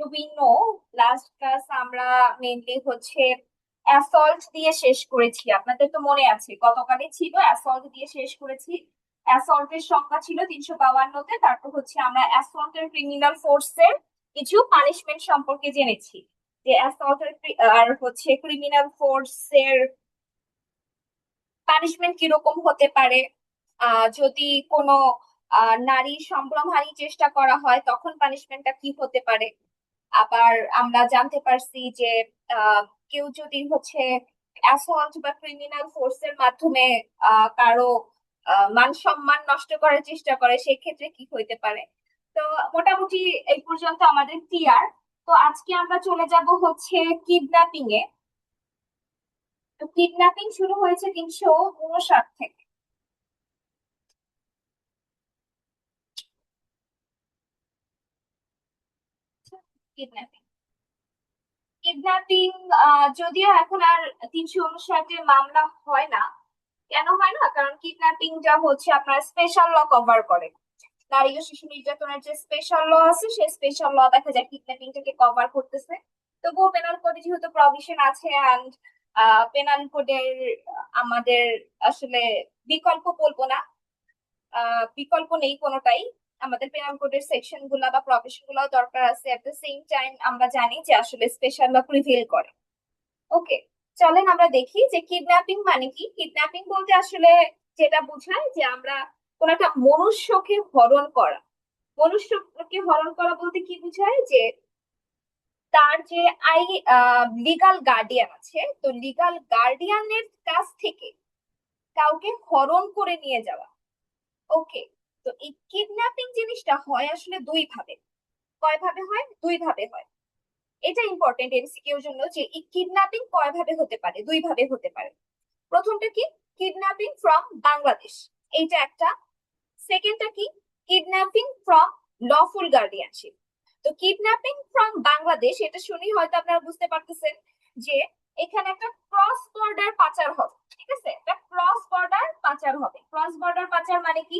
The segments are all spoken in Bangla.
উই নো লাস্ট ক্লাস আমরা মেইনলি হচ্ছে অ্যাসল্ট দিয়ে শেষ করেছি। আপনাদের তো মনে আছে গতকালই ছিল অ্যাসল্ট দিয়ে শেষ করেছি। অ্যাসল্টের সংখ্যা ছিল 352-তে। তারপর হচ্ছে আমরা অ্যাসল্টের ক্রিমিনাল ফোর্সের কিছু পানিশমেন্ট সম্পর্কে জেনেছি, যে অ্যাসল্টের আর হচ্ছে ক্রিমিনাল ফোর্সের পানিশমেন্ট কিরকম হতে পারে। যদি কোনো নারী সম্ভ্রমহানির চেষ্টা করা হয় তখন পানিশমেন্টটা কি হতে পারে। আবার আমরা জানতে পারছি যে আহ, কেউ যদি হচ্ছে অ্যাসল্ট বা ক্রিমিনাল ফোর্সের মাধ্যমে কারো মান সম্মান নষ্ট করার চেষ্টা করে সেক্ষেত্রে কি হইতে পারে। তো মোটামুটি এই পর্যন্ত আমাদের ক্লিয়ার। তো আজকে আমরা চলে যাব হচ্ছে কিডন্যাপিং এ। তো কিডন্যাপিং শুরু হয়েছে 359 থেকে। কিডন্যাপিং কিডন্যাপিং যদিও এখন আর 359-এর মামলা হয় না। কেন হয় না? কারণ কিডন্যাপিং যা হচ্ছে আপনার স্পেশাল ল কভার করে। নারী ও শিশু নির্যাতনের যে স্পেশাল ল আছে সেই স্পেশাল ল দেখা যায় কিডন্যাপিংটাকে কভার করতেছে। তবুও পেনাল কোডে যেহেতু প্রভিশন আছে, অ্যান্ড পেনাল কোডের আমাদের আসলে বিকল্প বলবো না, বিকল্প নেই কোনোটাই। আমাদের পেনাল কোডের সেকশন গুলা বা প্রভিশন গুলাও দরকার আছে। এট দ্য সেম টাইম আমরা জানি যে আসলে স্পেশাল ল প্রিভেল করে। ওকে, চলেন আমরা দেখি যে কিডন্যাপিং মানে কি। কিডন্যাপিং বলতে আসলে যেটা বোঝায় যে আমরা কোন একটা মনুষ্যকে হরণ করা। মনুষ্যকে হরণ করা বলতে কি বোঝায় যে তার যে আই লিগাল গার্ডিয়ান আছে, তো লিগাল গার্ডিয়ানের কাছ থেকে কাউকে হরণ করে নিয়ে যাওয়া। ওকে, তো এই কিডন্যাপিং জিনিসটা হয় আসলে দুই ভাবে। কয় ভাবে হয়? দুই ভাবে হয়। এটা ইম্পর্টেন্ট এমসিকিউ এর জন্য যে এই কিডন্যাপিং কয় ভাবে হতে পারে। দুই ভাবে হতে পারে। প্রথমটা কি? কিডন্যাপিং ফ্রম বাংলাদেশ, এইটা একটা। সেকেন্ডটা কি? Kidnapping from lawful guardianship. তো কিডন্যাপিং ফ্রম বাংলাদেশ এটা শুনেই হয়তো আপনারা বুঝতে পারতেছেন যে এখানে একটা ক্রস বর্ডার পাচার হবে। ঠিক আছে, একটা ক্রস বর্ডার পাচার হবে। ক্রস বর্ডার পাচার মানে কি?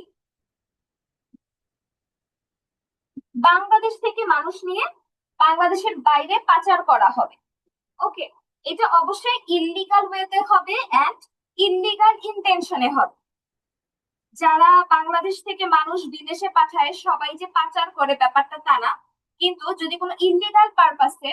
বাংলাদেশ থেকে মানুষ নিয়ে বাংলাদেশের বাইরে পাচার করা হবে। ওকে, এটা অবশ্যই ইললিগাল ওয়েতে হবে এন্ড ইললিগাল ইন্টেনশনে হবে। যারা বাংলাদেশ থেকে মানুষ বিদেশে পাঠায় সবাই যে পাচার করে ব্যাপারটা তা না। কিন্তু যদি কোনো ইললিগাল পারপাসে,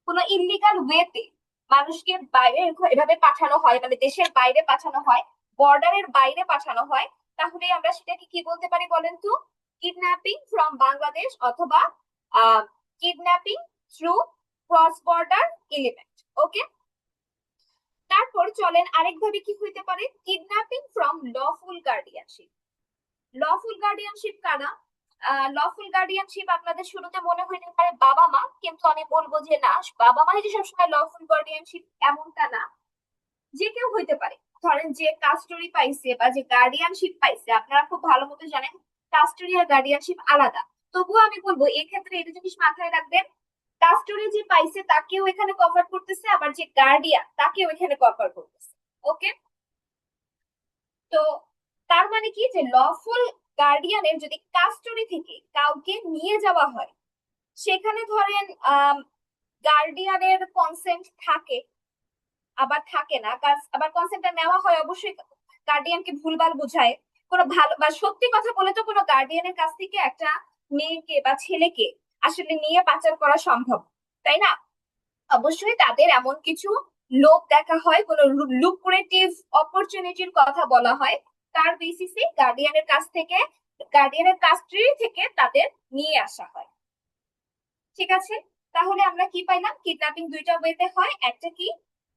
কোনো ইললিগাল ওয়েতে মানুষকে বাইরে এভাবে পাঠানো হয়, মানে দেশের বাইরে পাঠানো হয়, বর্ডারের বাইরে পাঠানো হয়, তাহলে আমরা সেটাকে কি বলতে পারি বলেন তো? কিডন্যাপিং ফ্রম বাংলাদেশ, অথবা kidnapping through cross border element. Okay, তারপর চলেন আরেকভাবে কি হইতে পারে, kidnapping from lawful guardianship. Lawful guardianship কারা? লফুল গার্ডিয়ানশিপ আপনাদের শুরুতে মনে হইতে পারে বাবা মা, কিন্তু আমি বলবো যে না, বাবা মা যে সবসময় লফুল গার্ডিয়ানশিপ এমনটা না। যে কেউ হইতে পারে। ধরেন যে কাস্টডি পাইছে বা যে গার্ডিয়ানশিপ পাইছে, আপনারা খুব ভালো মতো জানেন কাস্টডি আর গার্ডিয়ানশিপ আলাদা। তবুও আমি বলবো এক্ষেত্রে এটা জিনিস মাথায় রাখবেন, কাস্টডি যে পাইছে তাকেও এখানে কভার করতেছে, আবার যে গার্ডিয়ান তাকেও এখানে কভার করতেছে। ওকে, তো তার মানে কি যে লফুল গার্ডিয়ানের যদি কাস্টডি থেকে কাউকে নিয়ে যাওয়া হয়, সেখানে ধরেন গার্ডিয়ানের কনসেন্ট থাকে, আবার থাকে না। আবার কনসেন্টটা নেওয়া হয় অবশ্যই গার্ডিয়ানকে ভুলভাল বোঝায়। কোনো ভালো বা সত্যি কথা বলে তো কোনো গার্ডিয়ানের কাছ থেকে একটা মেয়েকে বা ছেলেকে আসলে নিয়ে পাচার করা সম্ভব, তাই না? অবশ্যই তাদের এমন কিছু লোক দেখা হয়, কোনো লুক্রেটিভ অপরচুনিটির কথা বলা হয়, তার বেসিসে গার্ডিয়ানের কাস্টডি থেকে তাদের নিয়ে আসা হয়। ঠিক আছে, তাহলে আমরা কি পাইলাম? কিডন্যাপিং দুইটা ওয়েতে হয়। একটা কি?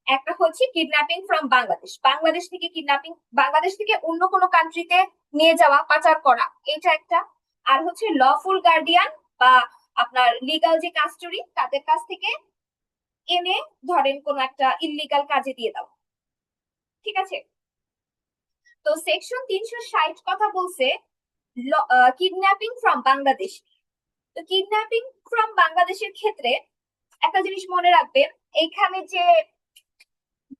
একটা হচ্ছে কিডন্যাপিং ফ্রম বাংলাদেশ, বাংলাদেশ থেকে কিডন্যাপিং, বাংলাদেশ থেকে অন্য কোনো কান্ট্রিতে নিয়ে যাওয়া, পাচার করা, এটা একটা। আর হচ্ছে লফুল গার্ডিয়ান বা আপনার লিগাল যে কাস্টডি তাদের কাছ থেকে এনে ধরেন কোন একটা ইল্লিগাল কাজে দিয়ে দাও। ঠিক আছে, তো সেকশন 360 কথা বলছে কিডন্যাপিং ফ্রম বাংলাদেশ। তো কিডন্যাপিং ফ্রম বাংলাদেশের ক্ষেত্রে একটা জিনিস মনে রাখবেন, এইখানে যে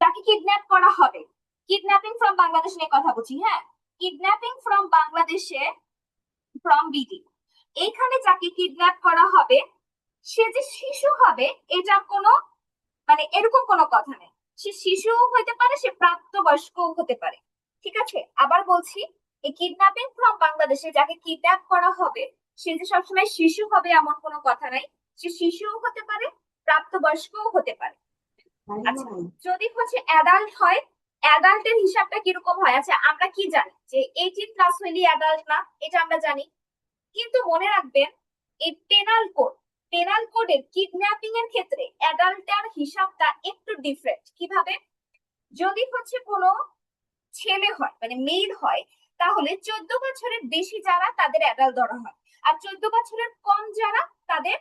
তাকে কিডন্যাপ করা হবে, কিডন্যাপিং ফ্রম বাংলাদেশ নিয়ে কথা বলছি, হ্যাঁ, কিডন্যাপিং ফ্রম বাংলাদেশে, ফ্রম বিডি, এইখানে যাকে কিডন্যাপ করা হবে সে যে শিশু হবে এটা কোনো মানে এরকম কোনো কথা নেই। সে শিশুও হতে পারে, সে প্রাপ্তবয়স্কও হতে পারে। ঠিক আছে, আবার বলছি, এই কিডন্যাপিং ফ্রম বাংলাদেশে যাকে কিডন্যাপ করা হবে সে যে সবসময় শিশু হবে এমন কোনো কথা নাই। সে শিশুও হতে পারে, প্রাপ্তবয়স্কও হতে পারে। আচ্ছা, যদি হচ্ছে অ্যাডাল্ট হয়, অ্যাডাল্টের হিসাবটা কিরকম হয়? আচ্ছা, আমরা কি জানি যে 18+ হইলে অ্যাডাল্ট না, এটা আমরা জানি। কিন্তু মনে রাখবেন, এই পেনাল কোডের কিডন্যাপিং এর ক্ষেত্রে অ্যাডাল্টার হিসাবটা একটু ডিফারেন্ট। কিভাবে? যদি হচ্ছে কোনো ছেলে হয় মানে মেল হয়, তাহলে 14 বছরের বেশি যারা তাদের অ্যাডাল্ট ধরা হয়, আর 14 বছরের কম যারা তাদের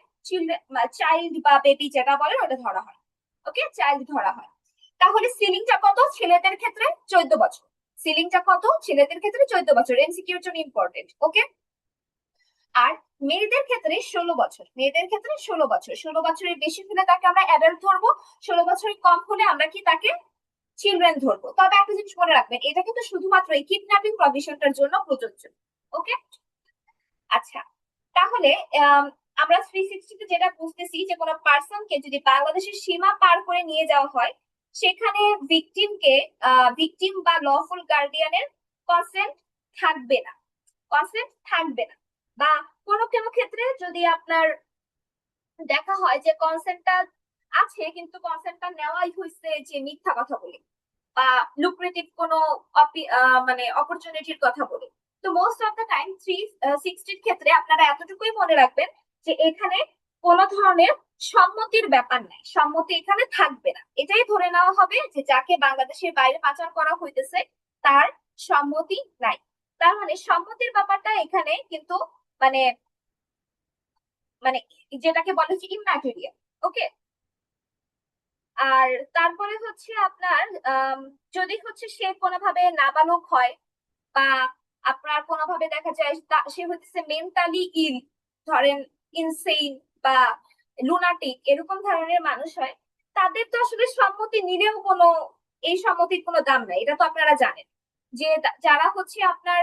চাইল্ড বা বেবি যেটা বলে ওটা ধরা হয়। ওকে, চাইল্ড ধরা হয়। তাহলে সিলিংটা কত ছেলেদের ক্ষেত্রে? 14 বছর। সিলিংটা কত ছেলেদের ক্ষেত্রে? 14 বছর। এমসিকিউর জন্য ইম্পর্টেন্ট। ওকে, আর মেয়েদের ক্ষেত্রে 16 বছর। মেয়েদের ক্ষেত্রে 16 বছর। 16 বছরের বেশি হলে তাকে আমরা অ্যাডাল্ট ধরবো, 16 বছরের কম হলে আমরা কি তাকে চিলড্রেন ধরবো। তবে একটা জিনিস মনে রাখবেন, এটা কিন্তু শুধুমাত্র এই কিডন্যাপিং প্রভিশনটার জন্য প্রযোজ্য। ওকে, আচ্ছা, তাহলে আমরা 360 তে যেটা বুঝতেছি যে কোনো পার্সনকে যদি বাংলাদেশের সীমা পার করে নিয়ে যাওয়া হয়, সেখানে ভিকটিম বা লফুল গার্ডিয়ানের কনসেন্ট থাকবে না। কনসেন্ট থাকবে না। বা কোনো কোনো ক্ষেত্রে যদি আপনার দেখা হয় যে কনসেন্টটা আছে কিন্তু কনসেন্টটা নেওয়াই হয়েছে যে মিথ্যা কথা বলে বা লুক্রেটিভ কোনো মানে অপরচুনিটির কথা বলে, তো মোস্ট অফ দ্য টাইম 360 ক্ষেত্রে আপনারা এতটুকুই মনে রাখবেন যে এখানে কোনো ধরনের সম্মতির ব্যাপার নাই, সম্মতি এখানে থাকবে না। এটাই ধরে নেওয়া হবে যে যাকে বাংলাদেশের বাইরে পাচার করা হইতেছে তার সম্মতি নাই। তার মানে সম্মতির ব্যাপারটা এখানে কিন্তু মানে মানে যেটাকে বলে হচ্ছে ইম্যাটেরিয়াল। ওকে, আর তারপরে হচ্ছে আপনার যদি হচ্ছে সে কোনোভাবে নাবালক হয় বা আপনার কোনোভাবে দেখা যায় সে হচ্ছে মেন্টালি ইল, ধরেন ইনসেইন বা লুনাটিক এরকম ধরনের মানুষ হয়, তাদের তো আসলে সম্মতি নিলেও কোনো এই সম্মতির কোনো দাম নাই। এটা তো আপনারা জানেন যে যারা হচ্ছে আপনার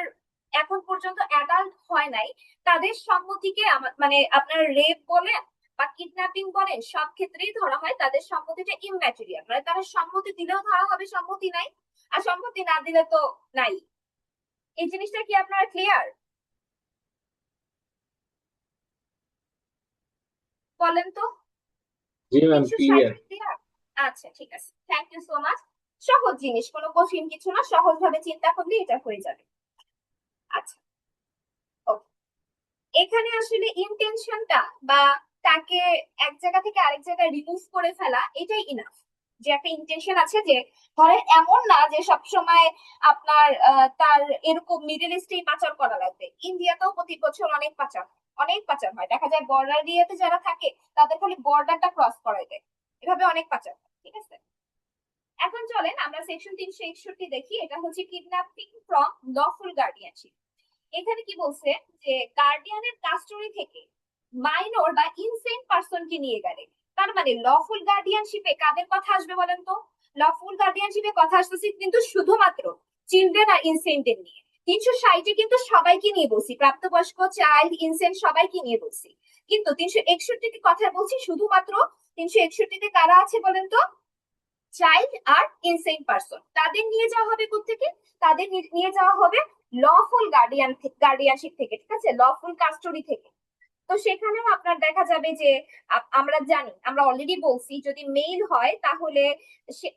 এখন পর্যন্ত অ্যাডাল্ট হয় নাই তাদের সম্মতিকে মানে আপনার রেপ বলেন বা কিডন্যাপিং বলেন সব ক্ষেত্রেই ধরা হয় তাদের সম্মতিটা ইম্যাটেরিয়াল, মানে তারা সম্মতি দিলেও ধরা হবে সম্মতি নাই, আর সম্মতি না দিলে তো নাই। এই জিনিসটা কি আপনারা ক্লিয়ার? বলেন তো। জি ম্যাম, 360 ক্লিয়ার। ক্লিয়ার? আচ্ছা, ঠিক আছে, থ্যাংক ইউ সো মাচ। সহজ জিনিস, কোনো কঠিন কিছু না, সহজ ভাবে চিন্তা করলে এটা হয়ে যাবে। আচ্ছা, ওকে, এখানে আসলে ইন্টেনশনটা বা তাকে এক জায়গা থেকে আরেক জায়গায় রিমুভ করে ফেলা এটাই ইনাফ। যে একটা ইন্টেনশন আছে, যে ধরেন এমন না যে সব সময় আপনার তার এরকম মিডল ইস্টেই পাচার করা লাগবে। ইন্ডিয়াতেও প্রতি বছর অনেক পাচার হয়। দেখা যায় বর্ডার এরিয়াতে যারা থাকে তাদের খালি বর্ডারটা ক্রস করাই দেয়, এভাবে অনেক পাচার হয়। ঠিক আছে, এখন চলেন আমরা সেকশন 361 দেখি। এটা হচ্ছে কিডন্যাপিং ফ্রম লফুল গার্ডিয়ানশিপ। এখানে কি বলছে যে গার্ডিয়ানের কাস্টডি থেকে মাইনর বা ইনসেন্ট পার্সনকে নিয়ে গেলে, তার মানে লফুল গার্ডিয়ানশিপে কাদের কথা আসবে বলেন তো? লফুল গার্ডিয়ানশিপে কথা আসতেছে কিন্তু শুধুমাত্র চিলড্রেন আর ইনসেন্টের নিয়ে। 360-এ কিন্তু সবাইকে নিয়ে বলছি, প্রাপ্তবয়স্ক চাইল্ড ইনসেন্ট সবাইকে নিয়ে বলছি। কিন্তু 361-তে কথা বলছি শুধুমাত্র 361-তে কারা আছে বলেন তো? চাইল্ড আর ইনসেইন পারসন। তাদের নিয়ে যাওয়া হবে কোত্থেকে? তাদের নিয়ে যাওয়া হবে লফুল গার্ডিয়ানশিপ থেকে। ঠিক আছে, লফুল কাস্টডি থেকে। তো সেখানেও আপনার দেখা যাবে যে আমরা জানি, আমরা অলরেডি বলছি, যদি মেল হয় তাহলে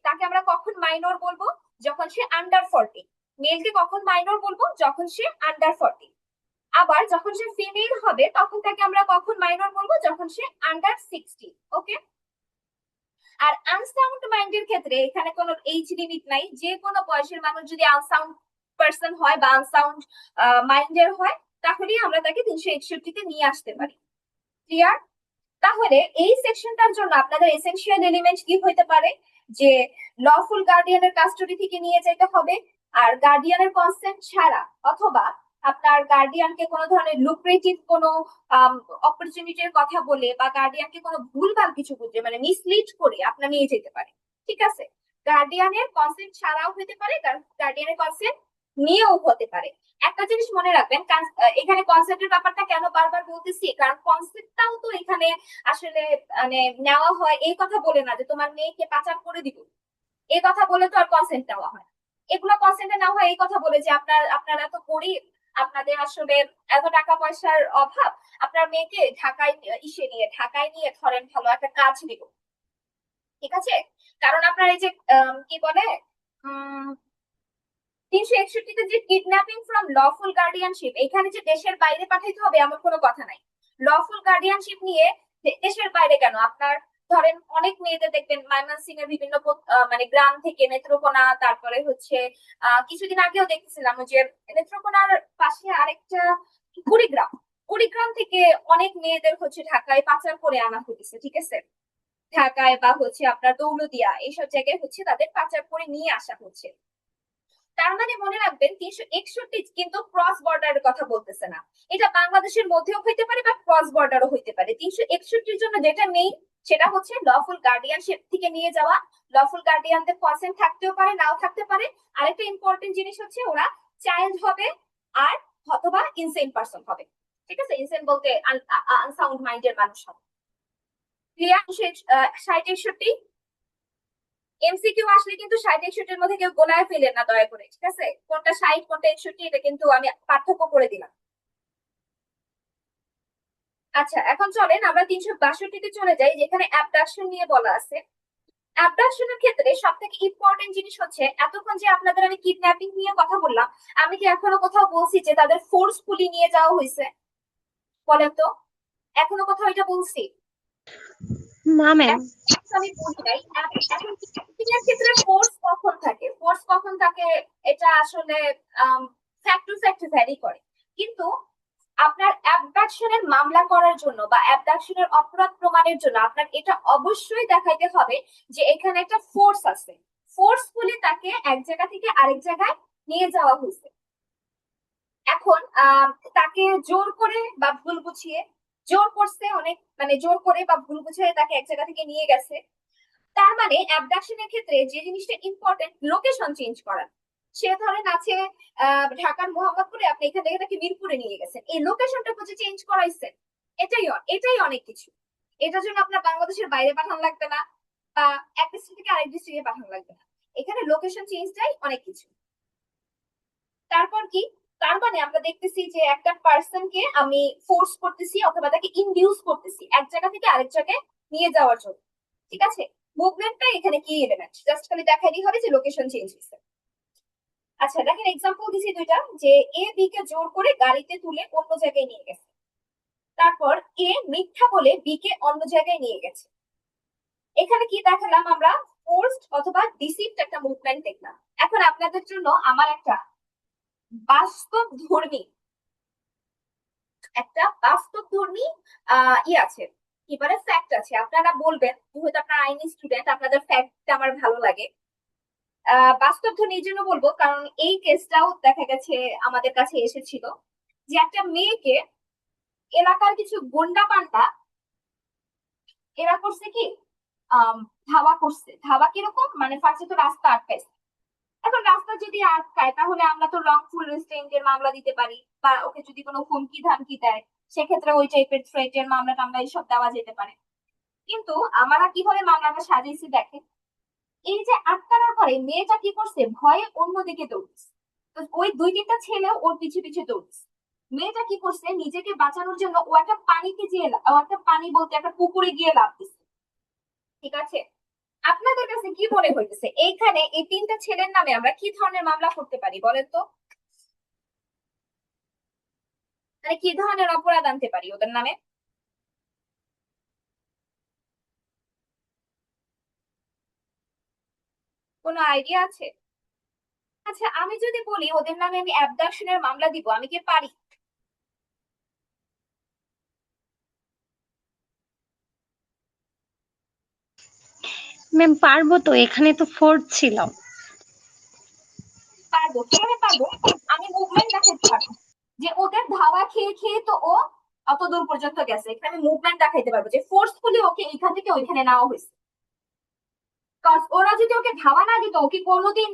তাকে আমরা কখন মাইনর বলবো? যখন সে আন্ডার 40। মেলকে কখন মাইনর বলবো? যখন সে আন্ডার 40। আবার যখন সে ফিমেল হবে তখন তাকে আমরা কখন মাইনর বলবো? যখন সে আন্ডার 60। ওকে, আর আনসাউন্ড মাইন্ডের ক্ষেত্রে এখানে কোনো এইজ লিমিট নাই। যে কোনো বয়সের মানুষ যদি আনসাউন্ড পার্সন হয় বা আনসাউন্ড মাইন্ডের হয় তাহলেই আমরা তাকে 361-তে নিয়ে আসতে পারি। ক্লিয়ার? তাহলে এই সেকশনটার জন্য আপনাদের এসেনশিয়াল এলিমেন্ট কি হইতে পারে? যে লফুল গার্ডিয়ানের কাস্টডি থেকে নিয়ে যেতে হবে, আর গার্ডিয়ানের কনসেন্ট ছাড়া অথবা আপনার গার্ডিয়ানকে কোনো ধরনের লুক্রেটিভ কোনো অপরচুনিটির কথা বলে বা গার্ডিয়ানকে কোনো ভুলভাল কিছু বুঝে মানে মিসলিড করে আপনার নিয়ে যেতে পারে। ঠিক আছে, গার্ডিয়ানের কনসেন্ট ছাড়াও হতে পারে, গার্ডিয়ানের কনসেন্ট নিয়েও হতে পারে। একটা জিনিস মনে রাখবেন, এখানে কনসেপ্টের ব্যাপারটা কেন বারবার বলতেছি, কারণ কনসেপ্টটাও তো এখানে আসলে মানে নেওয়া হয় এই কথা বলে না যে তোমার মেয়েকে পাচার করে দিব, এই কথা বলে তো আর কনসেন্ট নেওয়া হয়। এগুলো কনসেন্টে নেওয়া হয় এই কথা বলে যে আপনারা তো গরিব, আপনাদের আসলে এত টাকা পয়সার অভাব, আপনার মেয়েকে ঢাকায় নিয়ে ধরেন ভালো একটা কাজ দিব, ঠিক আছে? কারণ আপনার এই যে কি বলে 361-তে যে কিডন্যাপিং ফ্রম লফুল গার্ডিয়ানশিপ, এখানে যে দেশের বাইরে পাঠাইতে হবে এমন কোনো কথা নাই। লফুল গার্ডিয়ানশিপ নিয়ে দেশের বাইরে কেন, আপনার ধরেন অনেক মেয়েদের দেখবেন ময়মনসিং এর বিভিন্ন মানে গ্রাম থেকে নেত্রকোনা, তারপরে হচ্ছে কিছুদিন আগেও দেখতেছিলাম যে নেত্রকোনার পাশে আরেকটা কুড়িগ্রাম, কুড়িগ্রাম থেকে অনেক মেয়েদের হচ্ছে ঢাকায় পাচার করে আনা হয়েছে, ঠিক আছে? ঢাকায় বা হচ্ছে আপনার দৌলতদিয়া এইসব জায়গায় হচ্ছে তাদের পাচার করে নিয়ে আসা হচ্ছে। তার মানে মনে রাখবেন 361 কিন্তু ক্রস বর্ডারের কথা বলতেছে না, এটা বাংলাদেশের মধ্যেও হইতে পারে বা ক্রস বর্ডারও হইতে পারে। 361-র জন্য যেটা মেইন সেটা হচ্ছে লফুল গার্ডিয়ানশিপ থেকে নিয়ে যাওয়া। লফুল গার্ডিয়ানদের কনসেন্ট থাকতেও পারে, নাও থাকতে পারে। আরেকটা ইম্পর্টেন্ট জিনিস হচ্ছে ওরা চাইল্ড হবে আর অথবা ইনসেন পার্সন হবে, ঠিক আছে? ইনসেন বলতে আনসাউন্ড মাইন্ডের মানুষ হবে। ক্লিয়ার? 60-61 এমসিকিউ আসলে কিন্তু 60-61-এর মধ্যে কেউ গোলায় ফেলেন না দয়া করে, ঠিক আছে? কোনটা 60 কোনটা 61 এটা কিন্তু আমি পার্থক্য করে দিলাম। আচ্ছা, এখন চলেন আমরা 362-তে চলে যাই, যেখানে অ্যাবডাকশন নিয়ে বলা আছে। অ্যাবডাকশনের ক্ষেত্রে সব থেকে ইম্পর্টেন্ট জিনিস হচ্ছে, এতক্ষণ যে আপনাদের আমি কিডন্যাপিং নিয়ে কথা বললাম, আমি কি এখনো কোথাও বলছি যে তাদের ফোর্সফুলি নিয়ে যাওয়া হয়েছে? বলেন তো, এখনো কোথাও এটা বলছি? না ম্যাম। আমি বলি নাই। এখন টিচিং ক্ষেত্রে ফোর্স কখন থাকে, ফোর্স কখন থাকে এটা আসলে ফ্যাক্ট টু ফ্যাক্ট ভ্যারি করে। কিন্তু আপনার অ্যাবডাকশনের মামলা করার জন্য বা অ্যাবডাকশনের অপরাধ প্রমাণের জন্য আপনার এটা অবশ্যই দেখাইতে হবে যে এখানে একটা ফোর্স আছে, ফোর্সফুলি তাকে এক জায়গা থেকে আরেক জায়গায় নিয়ে যাওয়া হয়েছে। এখন তাকে জোর করে বা ভুল বুঝিয়ে, জোর করছে অনেক, মানে জোর করে বা ভুল বুঝিয়ে তাকে এক জায়গা থেকে নিয়ে গেছে। তার মানে অ্যাবডাকশনের ক্ষেত্রে যে জিনিসটা ইম্পর্টেন্ট, লোকেশন চেঞ্জ করা। সে ধরেন আছে ঢাকার মোহাম্মদপুরে, আপনি এখান থেকে তাকে মিরপুরে নিয়ে গেছেন, এই লোকেশনটা বুঝে চেঞ্জ করাইছেন। এটাই অনেক কিছু। এটার জন্য আপনার বাংলাদেশের বাইরে পাঠানো লাগবে না, বা এক ডিস্ট্রিক্ট থেকে আরেক ডিস্ট্রিক্টে পাঠানো লাগবে না। এখানে লোকেশন চেঞ্জটাই অনেক কিছু। তারপর কি, তার মানে আমরা দেখতেছি যে একটা পার্সনকে আমি ফোর্স করতেছি অথবা তাকে ইনডিউস করতেছি এক জায়গা থেকে আরেক জায়গায় নিয়ে যাওয়ার জন্য, ঠিক আছে? মুভমেন্টটা এখানে কি এলিমেন্ট, জাস্ট খালি দেখাইলেই হবে যে লোকেশন চেঞ্জ হয়েছে। আচ্ছা দেখেন, এক্সাম্পল দিছি দুইটা, যে এ বি কে জোর করে গাড়িতে তুলে অন্য জায়গায় নিয়ে গেছে, তারপর এ মিথ্যা বলে বি কে অন্য জায়গায় নিয়ে গেছে। এখানে কি দেখালাম আমরা, ফোর্সড অথবা ডিসিভড একটা মুভমেন্ট দেখলাম। এখন আপনাদের জন্য আমার একটা বাস্তব ধর্মী আছে, কি বলে ফ্যাক্ট আছে, আপনারা বলবেন যেহেতু আপনার আইনি স্টুডেন্ট আপনাদের ফ্যাক্ট আমার ভালো লাগে। বাস্তব ধর্মী এই জন্য বলবো কারণ এই কেসটাও দেখা গেছে আমাদের কাছে এসেছিল, যে একটা মেয়েকে এলাকার কিছু গুন্ডা পান্ডা এরা করছে কি, আম, ধাওয়া করছে। ধাওয়া কিরকম, মানে ফার্স্টে তো রাস্তা আটকাইছে। এখন রাস্তা যদি আটকায় তাহলে আমরা তো রংফুল রেস্ট্রেইনটের মামলা দিতে পারি, বা ওকে যদি কোনো হুমকি ধামকি দেয় সেক্ষেত্রে ওই টাইপের থ্রেটের মামলা টামলা এইসব দেওয়া যেতে পারে। কিন্তু আমরা কিভাবে মামলাটা সাজিয়েছি দেখেন, এই যে আটকানোর পরে মেয়েটা কি করছে, ভয়ে অন্যদিকে দৌড়ছে। তো ওই দুই তিনটা ছেলেও ওর পিছে পিছে দৌড়ছে। মেয়েটা কি করছে, নিজেকে বাঁচানোর জন্য ও একটা পানি বলতে একটা পুকুরে গিয়ে লাফ দিচ্ছে, ঠিক আছে? আপনাদের কাছে কি মনে হইতেছে এইখানে এই তিনটা ছেলের নামে আমরা কি ধরনের মামলা করতে পারি বলেন তো? মানে কি ধরনের অপরাধ আনতে পারি ওদের নামে? কোনো আইডিয়া আছে? আচ্ছা আমি যদি বলি ওদের নামে আমি অ্যাবডাকশনের মামলা দিব, আমি কি পারি? ম্যাম পারবো তো, এখানে তো ফোর্থ ছিল। পারবো, কিভাবে পারবো? আমি মুভমেন্ট দেখাতে পারবো, যে ওদের ধাওয়া খেয়ে খেয়ে তো ও অত দূর পর্যন্ত গেছে, এখানে আমি মুভমেন্ট দেখাইতে পারবো যে ফোর্সফুলি ওকে এখান থেকে ওইখানে নেওয়া হয়েছে। Cause ওরা যদি ওকে ধাওয়া না দিত, ওকে কোনোদিন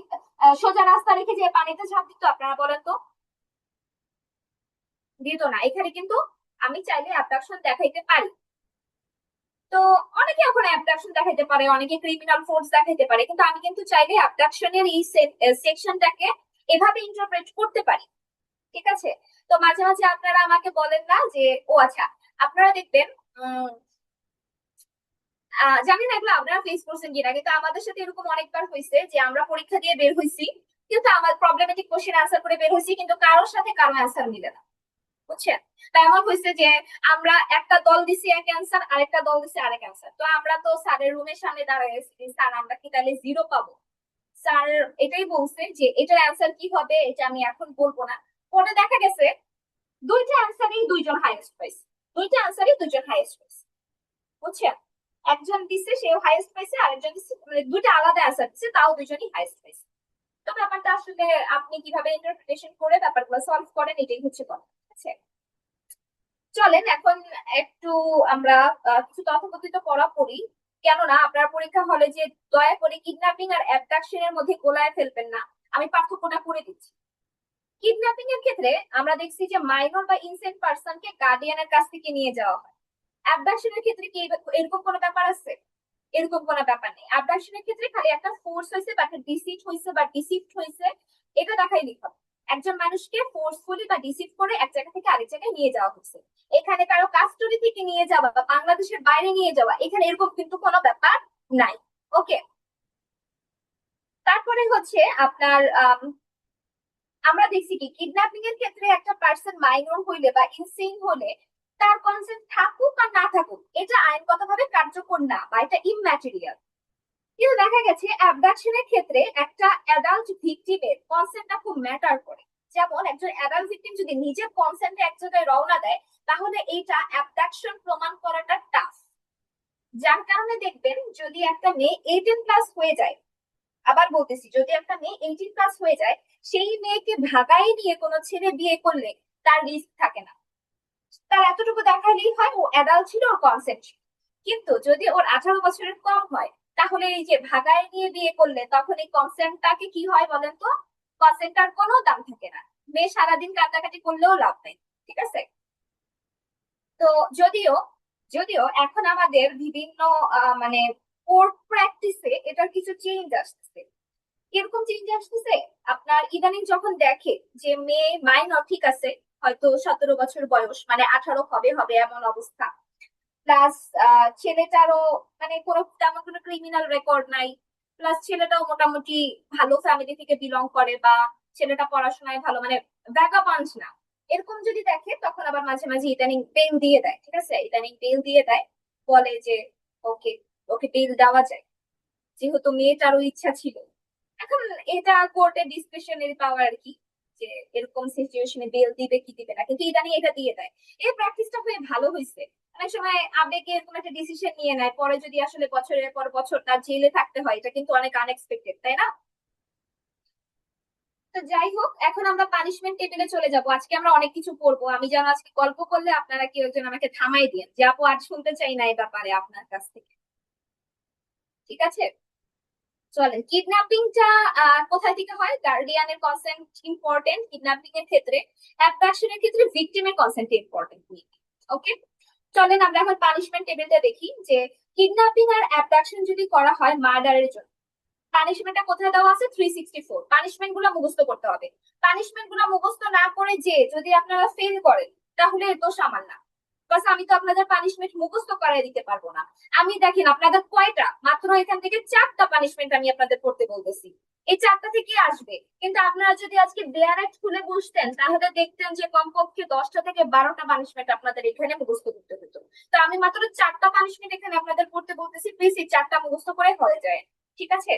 সোজা রাস্তা রেখে যে পানিতে ঝাঁপ দিত? আপনারা বলেন তো, দিত না। এখানে কিন্তু আমি চাইলে অ্যাবডাকশন দেখাইতে পারি। তো অনেকে এখন অ্যাবডাকশন দেখাইতে পারে, অনেকে ক্রিমিনাল ফোর্স দেখাইতে পারে, কিন্তু আমি কিন্তু চাইলে অ্যাবডাকশনের এই সেকশনটাকে এভাবে ইন্টারপ্রেট করতে পারি। ঠিক আছে? তো মাঝে মাঝে আপনারা আমাকে বলেন না যে, ও আচ্ছা, আপনারা দেখবেন জানি না এগুলো আপনারা ফেস করছেন কিনা, কিন্তু আমাদের সাথে এরকম অনেকবার হয়েছে যে আমরা পরীক্ষা দিয়ে বের হয়েছি, কিন্তু আমার প্রবলেমেটিক কোশ্চেন আনসার করে বের হয়েছি, কিন্তু কারোর সাথে কারো অ্যান্সার মিলে না। বুঝছেন? তা এমন হয়েছে যে আমরা একটা দল দিছি এক অ্যান্সার, আরেকটা দল দিছি আরেক অ্যান্সার। তো আমরা তো স্যারের রুমের সামনে দাঁড়ায় গেছি, স্যার আমরা কি তাহলে জিরো পাবো? স্যার এটাই বলছে যে এটার অ্যান্সার কি হবে এটা আমি এখন বলবো না। পরে দেখা গেছে দুইটা অ্যান্সারই দুইজন হাইয়েস্ট পাইছে, দুইটা অ্যান্সারই দুইজন হাইয়েস্ট পাইছে। বুঝছেন? একজন দিছে সেও হাইয়েস্ট পাইছে, আরেকজন দিছে, মানে দুইটা আলাদা অ্যান্সার দিছে, তাও দুইজনই হাইয়েস্ট পাইছে। তো ব্যাপারটা আসলে আপনি কিভাবে ইন্টারপ্রিটেশন করে ব্যাপারগুলো সলভ করেন, এটাই হচ্ছে কথা। ঠিক আছে? চলেন এখন একটু আমরা কিছু তথাকথিত পড়া পড়ি। কেননা আপনার পরীক্ষা হলে যে দয়া করে কিডন্যাপিং আর অ্যাবডাকশনের মধ্যে গোলায় ফেলবেন না, আমি পার্থক্যটা করে দিচ্ছি। কিডন্যাপিং এর ক্ষেত্রে আমরা দেখছি যে মাইনর বা ইনসেন্ট পার্সনকে গার্ডিয়ানের কাছ থেকে নিয়ে যাওয়া হয়। অ্যাবডাকশনের ক্ষেত্রে কি এরকম কোনো ব্যাপার আছে? এরকম কোনো ব্যাপার নেই। অ্যাবডাকশনের ক্ষেত্রে খালি একটা ফোর্স হয়েছে বা একটা ডিসিট হয়েছে বা ডিসিপ্ট হয়েছে, এটা দেখাই লিখা। একজন মানুষকে ফোর্সফুলি বা ডিসিভ করে এক জায়গা থেকে আরেক জায়গায় নিয়ে যাওয়া হচ্ছে। এখানে কারো কাস্টডি থেকে নিয়ে যাওয়া বা বাংলাদেশের বাইরে নিয়ে যাওয়া, এখানে এরকম কিন্তু কোনো ব্যাপার নাই। ওকে। তারপরে হচ্ছে আপনার আমরা দেখছি কি কিডন্যাপিং এর ক্ষেত্রে একটা পার্সন মাইনর হইলে বা ইনসেইন হলে তার কনসেন্ট থাকুক আর না থাকুক, এটা আইনগতভাবে কার্যকর না বা এটা ইমম্যাটেরিয়াল। কিন্তু দেখা গেছে অ্যাবডাকশনের ক্ষেত্রে একটা অ্যাডাল্ট ভিকটিমের কনসেন্টটা খুব ম্যাটার করে। যেমন একজন অ্যাডাল্ট ভিকটিম যদি নিজের কনসেন্টে এক জায়গায় রওনা দেয়, তাহলে এইটা অ্যাবডাকশন প্রমাণ করাটা টাফ। যার কারণে দেখবেন যদি একটা মেয়ে 18+ হয়ে যায়, আবার বলতেছি যদি একটা মেয়ে 18+ হয়ে যায়, সেই মেয়েকে ভাগাই নিয়ে কোনো ছেলে বিয়ে করলে তার রিস্ক থাকে না। তার এতটুকু দেখালেই হয় ও অ্যাডাল্ট ছিল, ওর কনসেন্ট ছিল। কিন্তু যদি ওর 18 বছরের কম হয়, তাহলে এই যে ভাগায় নিয়ে বিয়ে করলে তখন এই কনসেন্টটাকে কি হয় বলেন তো? কনসেন্টটার কোনো দাম থাকে না। মেয়ে সারাদিন কান্নাকাটি করলেও লাভ নেই। ঠিক আছে? তো যদিও যদিও এখন আমাদের বিভিন্ন মানে কোর্ট প্র্যাকটিসে এটার কিছু চেঞ্জ আসতেছে। কিরকম চেঞ্জ আসতেছে? আপনার ইদানিং যখন দেখে যে মেয়ে মাইনর, ঠিক আছে, হয়তো 17 বছর বয়স, মানে 18 হবে হবে এমন অবস্থা, প্লাস ছেলেটারও মানে কোনো তেমন কোনো ক্রিমিনাল রেকর্ড নাই, প্লাস ছেলেটাও মোটামুটি ভালো ফ্যামিলি থেকে বিলং করে, বা ছেলেটা পড়াশোনায় ভালো, মানে ব্যাকআপ না, এরকম যদি দেখে তখন আবার মাঝে মাঝে ইদানিং বেল দিয়ে দেয়। ঠিক আছে? ইদানিং বেল দিয়ে দেয়, বলে যে ওকে, ওকে বেল দেওয়া যায়, যেহেতু মেয়েটারও ইচ্ছা ছিল। এখন এটা কোর্টের ডিসক্রিশনারি পাওয়ার আর কি, যে এরকম সিচুয়েশনে বেল দিবে কি দিবে না, কিন্তু ইদানিং এটা দিয়ে দেয়। এই প্র্যাকটিসটা হয়ে ভালো হয়েছে। অনেক সময় আবেগে এরকম একটা ডিসিশন নিয়ে নেয়, পরে যদি আসলে বছরের পর বছর তার জেলে থাকতে হয়, এটা কিন্তু অনেক আনএক্সপেক্টেড, তাই না? তো যাই হোক, এখন আমরা পানিশমেন্ট টেবিলে চলে যাব। আজকে আমরা অনেক কিছু পড়বো। আমি যেন আজকে গল্প করলে আপনারা কেউ একজন আমাকে থামাই দিন যে আপু আর শুনতে চাই না এই ব্যাপারে আপনার কাছ থেকে। ঠিক আছে? চলেন, কিডন্যাপিংটা কোথায় থেকে হয়? গার্ডিয়ানের কনসেন্ট ইম্পর্টেন্ট কিডন্যাপিং এর ক্ষেত্রে। অ্যাবডাকশনের ক্ষেত্রে ভিকটিমের কনসেন্ট ইম্পর্টেন্ট। ওকে। চলেন আমরা এখন পানিশমেন্ট টেবিলটা দেখি যে কিডন্যাপিং আর অ্যাবডাকশন যদি করা হয় মার্ডারের জন্য, পানিশমেন্টটা কোথায় দেওয়া আছে? 364। পানিশমেন্ট গুলো মুখস্থ করতে হবে। পানিশমেন্ট গুলো মুখস্থ না করে যে যদি আপনারা ফেল করেন, তাহলে এর দোষ আমার না। বাস আমি তো আপনাদের পানিশমেন্ট মুখস্থ করাই দিতে পারবো না। আমি দেখেন আপনাদের কয়টা, মাত্র এখান থেকে 4টা পানিশমেন্ট আমি আপনাদের পড়তে বলতেছি। এই 4টা থেকে আসবে, কিন্তু আপনারা যদি আজকে দেয়ার অ্যাক্ট খুলে বসতেন, তাহলে দেখতেন যে কমপক্ষে 10টা থেকে 12টা পানিশমেন্ট আপনাদের এখানে মুখস্থ করতে হতো। তো আমি মাত্র 4টা পানিশমেন্ট এখানে আপনাদের পড়তে বলতেছি, প্লিজ এই 4টা মুখস্থ করে হয়ে যায়। ঠিক আছে?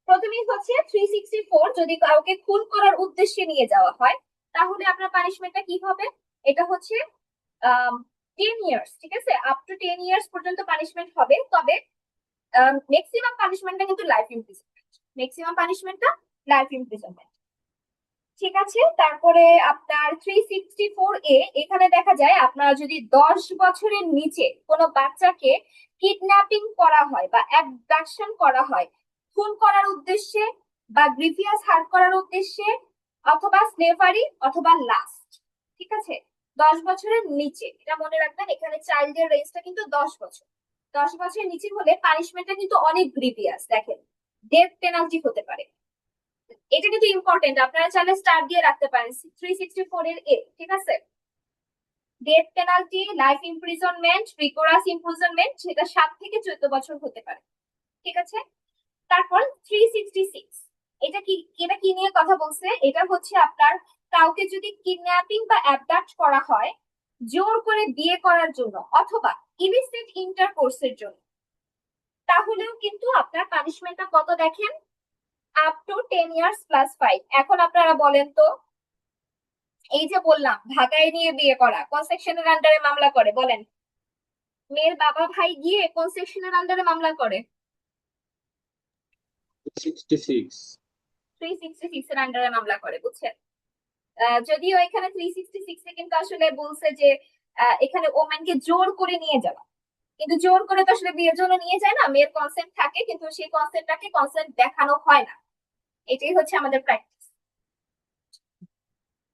প্রথমেই হচ্ছে 364, যদি কাউকে খুন করার উদ্দেশ্যে নিয়ে যাওয়া হয়, তাহলে আপনার পানিশমেন্টটা কি হবে? এটা হচ্ছে 10 ইয়ার্স। ঠিক আছে? আপ টু 10 ইয়ার্স পর্যন্ত পানিশমেন্ট হবে। তবে ম্যাক্সিমাম পানিশমেন্টটা কিন্তু লাইফ ইমপ্রিজনমেন্ট। ম্যাক্সিমাম পানিশমেন্টটা লাইফ ইমপ্রিজনমেন্ট। ঠিক আছে, তারপরে আপনার 364A, এখানে দেখা যায় আপনারা যদি 10 বছরের নিচে কোনো বাচ্চাকে কিডন্যাপিং করা হয় বা অ্যাবডাকশন করা হয় খুন করার উদ্দেশ্যে বা গ্রিভিয়াস হার্ট করার উদ্দেশ্যে, অথবা স্লেভারি অথবা লাস্ট, ঠিক আছে, 10 বছরের নিচে, এটা মনে রাখবেন, এখানে চাইল্ডের রেঞ্জটা কিন্তু 10 বছর। 10 বছরের নিচে হলে পানিশমেন্টটা কিন্তু অনেক গ্রিভিয়াস, দেখেন, ডেথ পেনাল্টি হতে পারে। এটা কিন্তু ইম্পর্টেন্ট, আপনারা চাইলে স্টার দিয়ে রাখতে পারেন 364 এর ঠিক আছে। Death penalty, life imprisonment, rigorous imprisonment, সেটা 7 থেকে 14 বছর হতে পারে, ঠিক আছে। তারপর 366, এটা কি নিয়ে কথা বলছে, এটা হচ্ছে আপনার কাউকে যদি কিডন্যাপিং বা অ্যাবডাক্ট করা হয় জোর করে বিয়ে করার জন্য অথবা ইলিসিট ইন্টারকোর্সের জন্য, তাহলেও কিন্তু আপনার পানিশমেন্টটা কত দেখেন, আপ টু 10 ইয়ার্স প্লাস 5। এখন আপনারা বলেন তো, এই যে বললাম ঢাকায় নিয়ে বিয়ে করা কোন সেকশনের আন্ডারে মামলা করে বলেন? মেয়ের বাবা ভাই গিয়ে কোন সেকশনের আন্ডারে মামলা করে? 66। 366 এর আন্ডারে মামলা করে, বুঝছেন? যদিও এখানে 366 এ কিন্তু আসলে বলছে যে এখানে ওম্যানকে জোর করে নিয়ে যাওয়া, কিন্তু জোর করে তো আসলে বিয়ের জন্য নিয়ে যায় না, মেয়ের কনসেন্ট থাকে, কিন্তু সেই কনসেন্টটাকে কনসেন্ট দেখানো হয় না। এটাই হচ্ছে আমাদের প্র্যাকটিস।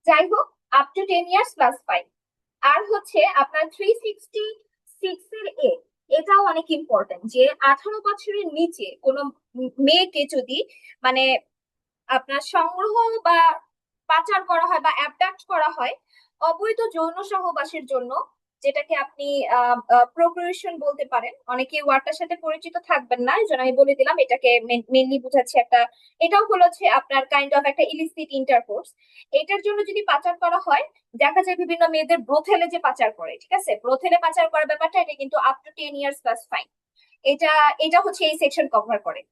যাই হোক, আপ টু 10 ইয়ার্স প্লাস 5। আর হচ্ছে আপনার 366 এর এটাও অনেক ইম্পর্টেন্ট, যে 18 বছরের নিচে কোনো মেয়েকে যদি মানে আপনার সংগ্রহ বা পাচার করা হয় বা অ্যাবডাক্ট করা হয় অবৈধ যৌন সহবাসের জন্য, যেটাকে আপনি প্রোক্রিয়েশন বলতে পারেন, অনেকে ওয়ার্ডটার সাথে পরিচিত থাকবেন না, এই জন্য আমি বলে দিলাম, এটাকে মেনলি বোঝাচ্ছে একটা, এটাও হলো হচ্ছে আপনার কাইন্ড অফ একটা ইলিসিট ইন্টারকোর্স। এটার জন্য যদি পাচার করা হয়, দেখা যায় বিভিন্ন মেয়েদের ব্রোথেলে যে পাচার করে, ঠিক আছে, ব্রোথেলে পাচার করার ব্যাপারটা, এটা কিন্তু up to 10 years plus fine. এটা এটা হচ্ছে এই সেকশন কভার করে।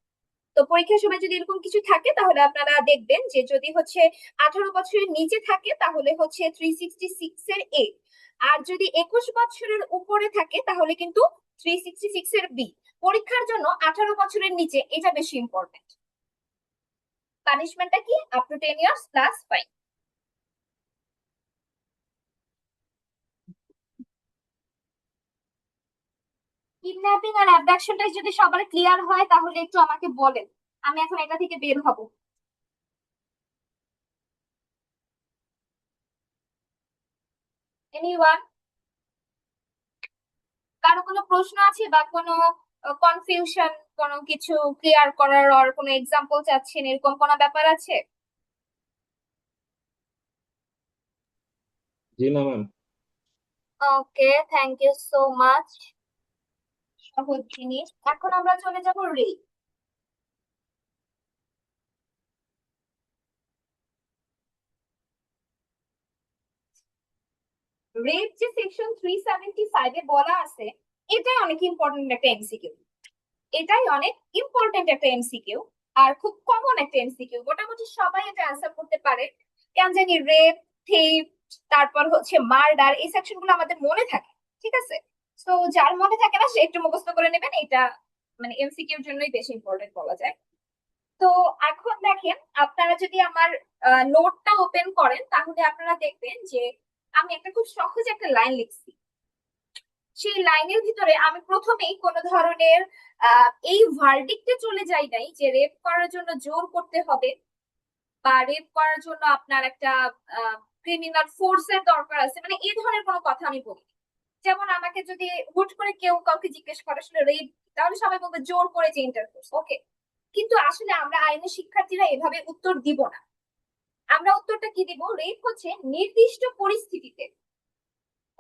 তো পরীক্ষার সময় যদি এরকম কিছু থাকে তাহলে আপনারা দেখবেন যে যদি হচ্ছে 18 বছরের নিচে থাকে তাহলে হচ্ছে 366 এর আর যদি 21 বছরের উপরে থাকে তাহলে কিন্তু 366 এর পরীক্ষার জন্য 18 বছরের নিচে, এটা বেশি ইম্পর্টেন্ট। পানিশমেন্টটা কি, up to 10 years plus fine. Kidnapping আর অ্যাবডাকশনটা যদি সবার ক্লিয়ার হয় তাহলে একটু আমাকে বলেন, আমি এখন এটা থেকে বের হব। এনিওয়ান, কারো কোনো প্রশ্ন আছে বা কোনো কনফিউশন, কোনো কিছু ক্লিয়ার করার আর কোনো এক্সাম্পল চাচ্ছেন, এরকম কোনো ব্যাপার আছে? জি না ma'am. Okay, thank you so much. সহজ জিনিস। এখন আমরা চলে যাব রেপ। রেপ যে সেকশন 375-এ বলা আছে, এটাই অনেক ইম্পর্টেন্ট একটা এমসিকিউ। এটাই অনেক ইম্পর্টেন্ট একটা এমসিকিউ, আর খুব কমন একটা এমসিকিউ, মোটামুটি সবাই এটা অ্যান্সার করতে পারে। কেন জানি রেপ, থেফট, তারপর হচ্ছে মার্ডার, এই সেকশন গুলো আমাদের মনে থাকে, ঠিক আছে। তো যার মনে থাকে না সে একটু মুখস্থ করে নেবেন, এটা মানে এমসিকিউর জন্যই বেশি ইম্পর্টেন্ট বলা যায়। তো এখন দেখেন, আপনারা যদি আমার নোটটা ওপেন করেন তাহলে আপনারা দেখবেন যে আমি একটা খুব সহজ একটা লাইন লিখছি। সেই লাইনের ভিতরে আমি প্রথমেই কোন ধরনের এই ভার্ডিক্টে চলে যাই নাই যে রেপ করার জন্য জোর করতে হবে বা রেপ করার জন্য আপনার একটা ক্রিমিনাল ফোর্সের দরকার আছে, মানে এই ধরনের কোনো কথা আমি বলি। যেমন আমাকে যদি হুট করে কেউ কাউকে জিজ্ঞেস করে আসলে রেপ, তাহলে সবাই বলবে জোর করে যে ইন্টারকোর্স, ওকে। কিন্তু আসলে আমরা আইনের শিক্ষার্থীরা এভাবে উত্তর দিব না। আমরা উত্তরটা কি দিব, রেপ হচ্ছে নির্দিষ্ট পরিস্থিতিতে,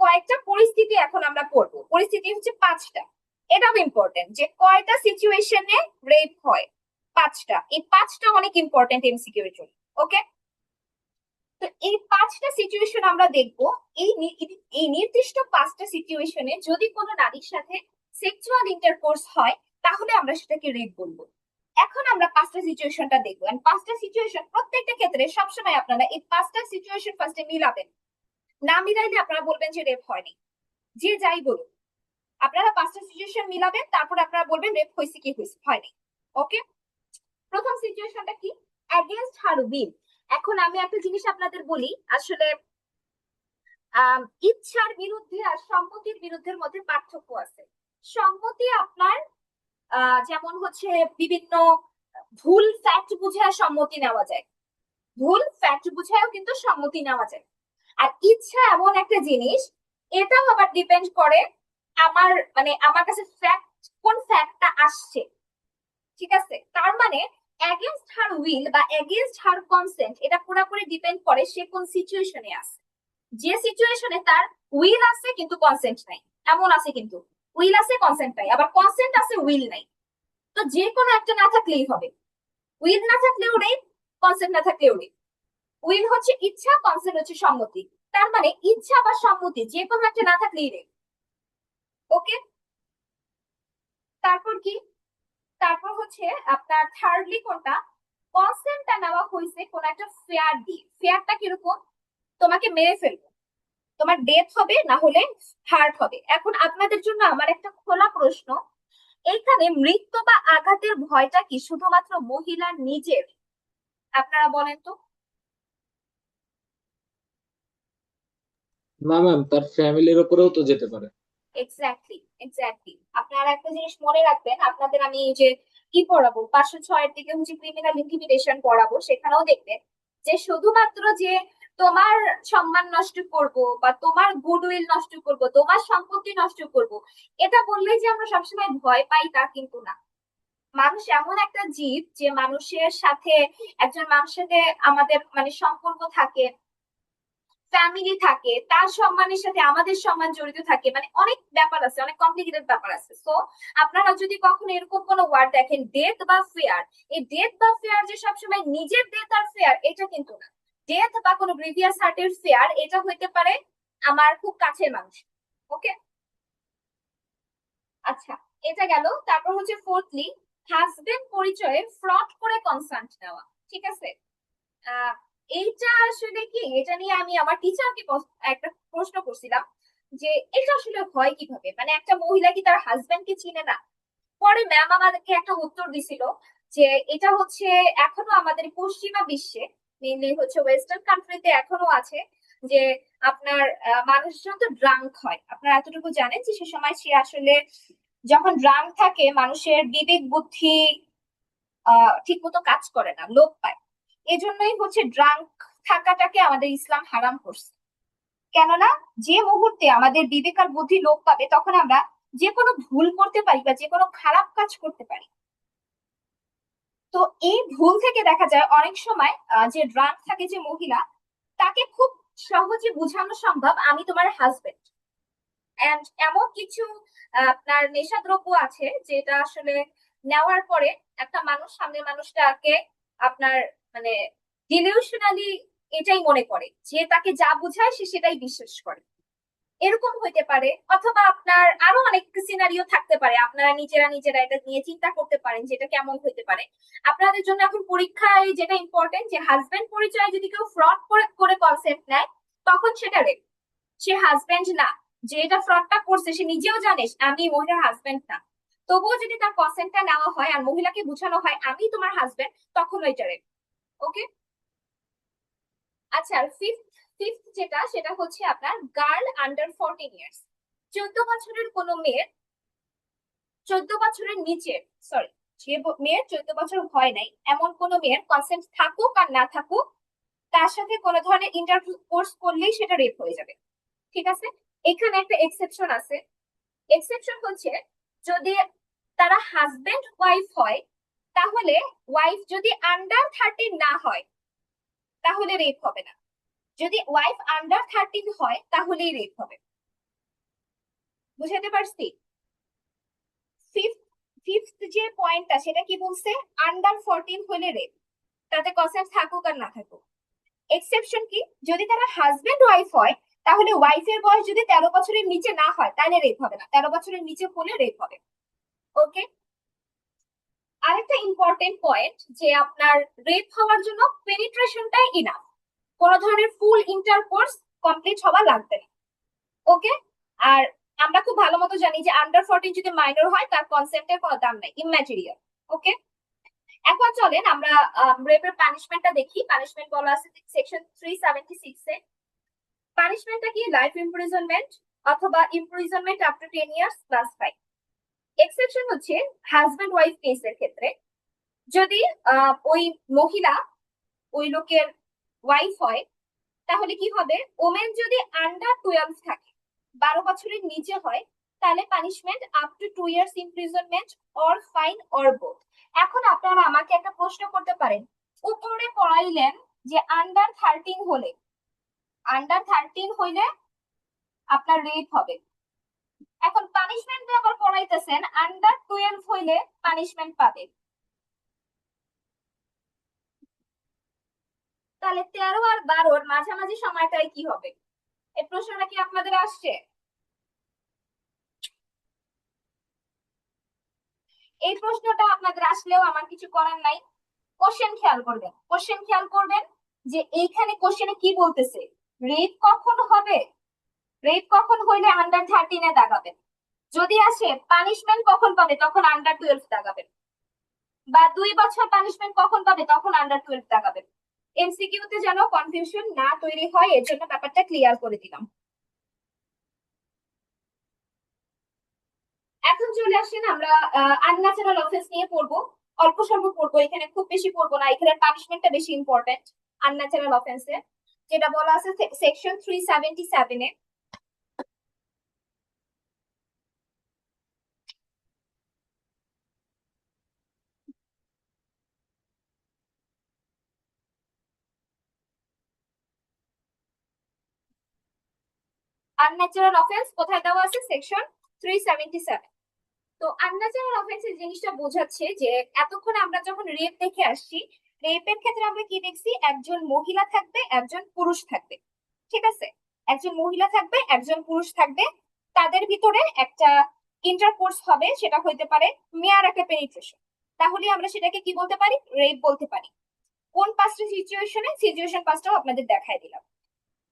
কয়েকটা পরিস্থিতি এখন আমরা পড়বো, পরিস্থিতি হচ্ছে 5টা। এটাও ইম্পর্টেন্ট যে কয়টা সিচুয়েশনে রেপ হয়, 5টা। এই 5টা অনেক ইম্পর্টেন্ট এমসিকিউ এর জন্য, ওকে। তো এই 5টা সিচুয়েশন আমরা দেখবো। এই নির্দিষ্ট 5টা সিচুয়েশনে যদি কোনো নারীর সাথে সেক্সুয়াল ইন্টারকোর্স হয় তাহলে আমরা সেটাকে রেপ বলবো। এখন আমরা 5টা সিচুয়েশনটা দেখবো, এন্ড 5টা সিচুয়েশন প্রত্যেকটা ক্ষেত্রে সবসময় আপনারা এই 5টা সিচুয়েশন ফার্স্টে মিলাবেন। না মিলাইলে আপনারা বলবেন যে রেপ হয়নি, যে যাই বলুন। আপনারা 5টা সিচুয়েশন মিলাবেন, তারপর আপনারা বলবেন রেপ হয়েছে কি হয়েছে হয়নি, ওকে। প্রথম সিচুয়েশনটা কি, অ্যাগেইনস্ট হার উইল। এখন আমি একটা জিনিস আপনাদের বলি, আসলে ইচ্ছার বিরুদ্ধে আর সম্মতির বিরুদ্ধের মধ্যে পার্থক্য আছে। সম্মতি আপনার যেমন হচ্ছে বিভিন্ন ভুল ফ্যাক্ট বুঝে সম্মতি নেওয়া যায়, ভুল ফ্যাক্ট বুঝেও কিন্তু সম্মতি নেওয়া যায়। আর ইচ্ছা এমন একটা জিনিস, এটাও আবার ডিপেন্ড করে আমার মানে আমার কাছে ফ্যাক্ট, কোন ফ্যাক্টটা আসছে। ঠিক আছে, তার মানে এগেনস্ট হার উইল বা এগেনস্ট হার কনসেন্ট, এটা পুরোপুরি ডিপেন্ড করে সে কোন সিচুয়েশনে আছে। যে সিচুয়েশনে তার উইল আছে কিন্তু কনসেন্ট নাই, এমন আছে কিন্তু উইল আছে কনসেন্ট নাই, আবার কনসেন্ট আছে উইল নাই। তো যে কোনো একটা না থাকলেই হবে, উইল না থাকলেও নেই, কনসেন্ট না থাকলেও নেই। উইল হচ্ছে ইচ্ছা, কনসেন্ট হচ্ছে সম্মতি। তার মানে ইচ্ছা বা সম্মতি যে কোনো একটা না থাকলেই নেই। ওকে, তারপর কি, তারপর হচ্ছে আপনার থার্ডলি কোনটা, কনসেন্টটা নেওয়া হয়েছে কোন একটা ফেয়ার দিয়ে। ফেয়ারটা কিরকম, তোমাকে মেরে ফেলবো, তোমার ডেথ হবে না হলে হার্ট হবে। এখন আপনাদের জন্য আমার একটা খোলা প্রশ্ন, এইখানে মৃত্যু বা আঘাতের ভয়টা কি শুধুমাত্র মহিলার নিজের? আপনারা বলেন তো। না ম্যাম, তার ফ্যামিলির উপরেও তো যেতে পারে। Exactly, exactly. আপনারা একটা জিনিস মনে রাখবেন, আপনাদের আমি এই যে কি পড়াবো 506 দিকে হচ্ছে ক্রিমিনাল ইন্টিমিডেশন পড়াবো, সেখানেও দেখবেন যে শুধুমাত্র যে তোমার সম্মান নষ্ট করব বা তোমার গুডউইল নষ্ট করব, তোমার সম্পত্তি নষ্ট করব, এটা বললেই যে আমরা সবসময় ভয় পাই তা কিন্তু না। মানুষ এমন একটা জীব যে মানুষের সাথে, একজন মানুষের সাথে আমাদের মানে সম্পর্ক থাকে, ফ্যামিলি থাকে, তার সম্মানের সাথে আমাদের সম্মান জড়িত থাকে, মানে অনেক ব্যাপার আছে, অনেক কমপ্লিকেটেড ব্যাপার আছে। সো আপনারা যদি কখনো এরকম কোনো ওয়ার্ড দেখেন ডেথ বা ফেয়ার, এই ডেথ বা ফেয়ার যে সবসময় নিজের ডেথ আর ফেয়ার এটা কিন্তু না। ডেথ বা কোনো গ্রিভিয়াস হার্টের ফেয়ার এটা হইতে পারে আমার খুব কাছের মানুষ। ওকে, আচ্ছা, এটা গেল। তারপর হচ্ছে ফোর্থলি, হাজবেন্ড পরিচয়ে ফ্রড করে কনসার্ট নেওয়া। ঠিক আছে, আহ এইটা আসলে কি, এটা নিয়ে আমি আমার টিচারকে একটা প্রশ্ন করছিলাম যে এটা আসলে হয় কিভাবে, মানে একটা মহিলা কি তার হাজবেন্ডকে চিনে না? পরে ম্যাম আমাদেরকে একটা উত্তর দিছিল যে এটা হচ্ছে এখনো আমাদের পশ্চিমা বিশ্বে, মেনলি হচ্ছে ওয়েস্টার্ন কান্ট্রিতে এখনো আছে যে আপনার মানুষজন তো ড্রাঙ্ক হয়, আপনারা এতটুকু জানেন যে সে সময় সে আসলে যখন ড্রাঙ্ক থাকে মানুষের বিবেক বুদ্ধি ঠিক মতো কাজ করে না, লোপ পায়। এজন্যই হচ্ছে ড্রাঙ্ক থাকাটাকে আমাদের ইসলাম হারাম করছে। কেননা যে মুহূর্তে আমাদের বিবেক আর বুদ্ধি লোপ পাবে তখন আমরা যে কোনো ভুল করতে পারি বা যে কোনো খারাপ কাজ করতে পারি। তো এই ভুল থেকে দেখা যায় অনেক সময় যে ড্রাঙ্ক থাকে যে মহিলা, তাকে খুব সহজে বোঝানো সম্ভব আমি তোমার হাজবেন্ড। এন্ড এমন কিছু আপনার নেশাদ্রব্য আছে যেটা আসলে নেওয়ার পরে একটা মানুষ সামনের মানুষটাকে আপনার মানে ডিলিউশনালি এটাই মনে করে যে তাকে যা বোঝায় সে সেটাই বিশ্বাস করে। এরকম হইতে পারে, অথবা আপনার আরো অনেক সিনারিও থাকতে পারে, আপনারা নিজেরা নিজেরা এটা নিয়ে চিন্তা করতে পারেন যে এটা কেমন হইতে পারে। আপনাদের জন্য এখন পরীক্ষায় যেটা ইম্পর্টেন্ট, যে হাজবেন্ড পরিচয় যদি কেউ ফ্রড করে করে কনসেপ্ট নেয় তখন সেটা রেপ। সে হাজবেন্ড না, যে এটা ফ্রডটা করছে সে নিজেও জানে আমি মহিলার হাজবেন্ড না, তবুও যদি তার কনসেন্টটা নেওয়া হয় আর মহিলাকে বোঝানো হয় আমি তোমার হাজবেন্ড, তখন ওইটা রেপ। ওকে, আচ্ছা, ফিফথ ফিফথ যেটা সেটা হচ্ছে আপনার গার্ল আন্ডার 14 ইয়ার্স। 14 বছরের কোনো মেয়ের, 14 বছরের নিচে, সরি, যে মেয়ের 14 বছর হয় নাই এমন কোনো মেয়ের কনসেন্ট থাকুক আর না থাকুক, তার সাথে কোনো ধরনের ইন্টারকোর্স করলেই সেটা রেপ হয়ে যাবে। ঠিক আছে, এখানে একটা এক্সেপশন আছে। এক্সেপশন হচ্ছে যদি তারা হাজবেন্ড ওয়াইফ হয়, তাহলে ওয়াইফ যদি আন্ডার 13 না হয় তাহলে রেপ হবে না, যদি ওয়াইফ আন্ডার 13 হয় তাহলেই রেপ হবে। বুঝাতে পারছি? ফিফথ ফিফথ যে পয়েন্টটা সেটা কি বলছে, আন্ডার 14 হলে রেপ, তাতে কনসেন্ট থাকুক আর না থাকুক। এক্সেপশন কি, যদি তারা হাজবেন্ড ওয়াইফ হয় তাহলে ওয়াইফের বয়স যদি 13 বছরের নিচে না হয় তাহলে রেপ হবে না, 13 বছরের নিচে হলে রেপ হবে। ওকে, আরেকটা ইম্পর্টেন্ট পয়েন্ট যে আপনার রেপ হওয়ার জন্য পেনিট্রেশনটাই ইনাফ, কোনো ধরনের ফুল ইন্টারকোর্স কমপ্লিট হওয়া লাগবে না। ওকে, আর আমরা খুব ভালো মতো জানি যে আন্ডার 14 যদি মাইনর হয় তার কনসেন্টের কোনো দাম নাই, ইম্যাটেরিয়াল। ওকে, এখন চলেন আমরা রেপের পানিশমেন্টটা দেখি। পানিশমেন্ট বলা আছে সেকশন 376 এ। পানিশমেন্টটা কি? লাইফ ইমপ্রিজনমেন্ট অথবা imprisonment up to 10 years plus 5। Exception হচ্ছে হাজব্যান্ড ওয়াইফ কেসের ক্ষেত্রে, যদি ওই মহিলা ওই লোকের ওয়াইফ হয়, তাহলে কি হবে? ওমেন যদি আন্ডার 12 থাকে, 12 বছরের নিচে হয়, তাহলে punishment up to 2 years imprisonment or fine or both. এখন আপনারা আমাকে একটা প্রশ্ন করতে পারেন, উপরে পড়াইলেন যে আন্ডার 13 হলে, আন্ডার 13 হইলে আপনার রেপ হবে। এখন পানিশমেন্ট আবার পড়াইতেছেন আন্ডার 12 হইলে পানিশমেন্ট পাবে। তাহলে 13 আর 12-র মাঝামাঝি সময়টায় কি হবে? এই প্রশ্নটা কি আপনাদের আসছে? এই প্রশ্নটা আপনাদের আসলেও আমার কিছু করার নাই। কোশ্চেন খেয়াল করবেন, কোশ্চেন খেয়াল করবেন যে এইখানে কোশ্চেনে কি বলতেছে, রেপ কখন হবে, রেপ কখন হইলে আন্ডার 13 এ দাগাবেন। যদি আসে পানিশমেন্ট কখন পাবে, তখন আন্ডার 12 দাগাবেন। বা 2 বছর পানিশমেন্ট কখন পাবে, তখন আন্ডার 12 দাগাবেন। এমসিকিউ তে যেন কনফিউশন না তৈরি হয়, এর জন্য ব্যাপারটা ক্লিয়ার করে দিলাম। এখন চলে আসেন আমরা আনন্যাচারাল অফেন্স নিয়ে পড়বো। অল্প স্বল্প পড়বো, এখানে খুব বেশি পড়বো না, এখানে পানিশমেন্টটা বেশি ইম্পর্টেন্ট আনন্যাচারাল অফেন্সে। যেটা বলা আছে সেকশন 377 এ। আনন্যাচারাল অফেন্স কোথায় দেওয়া আছে? সেকশন 377। তো আনন্যাচারাল অফেন্সের জিনিসটা বোঝাচ্ছে যে এতক্ষণ আমরা যখন রেপ দেখে আসছি, রেপের ক্ষেত্রে আমরা কি দেখছি? একজন মহিলা থাকবে, একজন পুরুষ থাকবে, ঠিক আছে? একজন মহিলা থাকবে, একজন পুরুষ থাকবে, তাদের ভিতরে একটা ইন্টারকোর্স হবে, সেটা হইতে পারে মেয়ার একটা পেনিট্রেশন। তাহলে আমরা সেটাকে কি বলতে পারি? রেপ বলতে পারি। কোন পাঁচটা সিচুয়েশনে? সিচুয়েশন পাঁচটাও আপনাদের দেখাই দিলাম।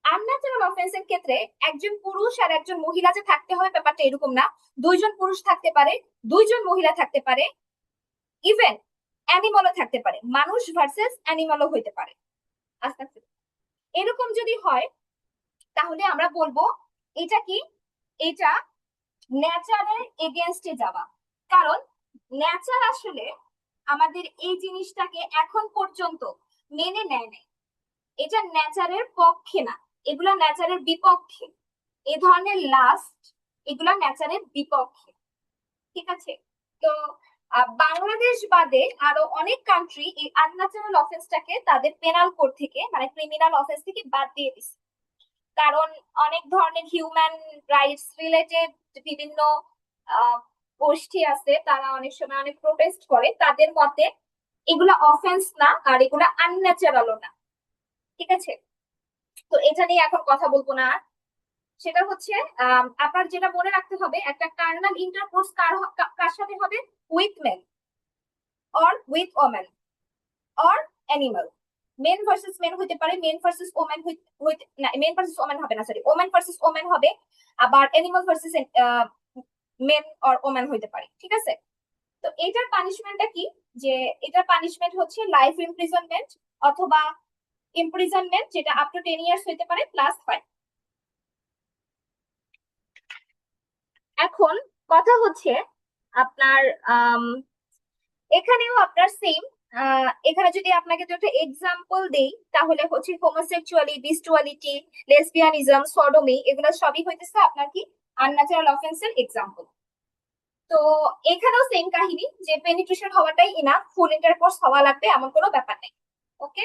আনন্যাচারাল অফেন্সের ক্ষেত্রে একজন পুরুষ আর একজন মহিলা যে থাকতে হবে ব্যাপারটা এরকম না। দুইজন পুরুষ থাকতে পারে, দুইজন মহিলা থাকতে পারে, ইভেন অ্যানিমালও থাকতে পারে, মানুষ ভার্সেস অ্যানিমালও হইতে পারে। আস্তে আস্তে এরকম যদি হয়, তাহলে আমরা বলবো এটা কি? এটা ন্যাচারের এগেনস্টে যাওয়া। কারণ ন্যাচার আসলে আমাদের এই জিনিসটাকে এখন পর্যন্ত মেনে নেয় নাই। এটা ন্যাচারের পক্ষে না, এগুলা ন্যাচারের বিপক্ষে। এ ধরনের লাস্ট, এগুলা ন্যাচারের বিপক্ষে, ঠিক আছে? তো বাংলাদেশ বাদে আরো অনেক কান্ট্রি এই আনন্যাচারাল অফেন্সটাকে তাদের পেনাল কোড থেকে, মানে ক্রিমিনাল অফেন্স থেকে বাদ দিয়ে দিচ্ছে। কারণ অনেক ধরনের হিউম্যান রাইটস রিলেটেড বিভিন্ন গোষ্ঠী আছে, তারা অনেক সময় অনেক প্রোটেস্ট করে, তাদের মতে এগুলা অফেন্স না আর এগুলা আনন্যাচারালও না, ঠিক আছে? তো এটা নিয়ে এখন কথা বলবো না আর। সেটা হচ্ছে আপনার যেটা মনে রাখতে হবে, একটা কার্নাল ইন্টারকোর্স কার সাথে হবে? With men or with women or animal. Men versus men হইতে পারে, মেন ভার্সেস ওমেন হইতে না, মেন ভার্সেস ওমেন হবে না, সরি, ওমেন ভার্সেস ওমেন হবে। আবার animal versus men or women হইতে পারে, ঠিক আছে? তো এটার পানিশমেন্টটা কি? যে এটার পানিশমেন্ট হচ্ছে লাইফ ইমপ্রিজনমেন্ট অথবা ইমপ্রিজনমেন্ট, যেটা আপ টু 10 ইয়ার্স হইতে পারে প্লাস 5। এখন কথা হচ্ছে আপনার এখানেও আপনার সেম। এখানে যদি আপনাকে একটা এক্সাম্পল দেই, তাহলে হচ্ছে হোমোসেক্সুয়ালিটি, বিস্টুয়ালিটি, লেসবিয়ানিজম, সডোমি, এগুলো সবই হইতেছে আপনার কি আনন্যাচারাল অফেন্সের এক্সাম্পল। তো এখানেও সেম কাহিনী, যে পেনিট্রেশন হওয়াটাই ইনাফ, ফুল ইন্টারকোর্স হওয়া লাগবে এমন কোনো ব্যাপার নেই। ওকে,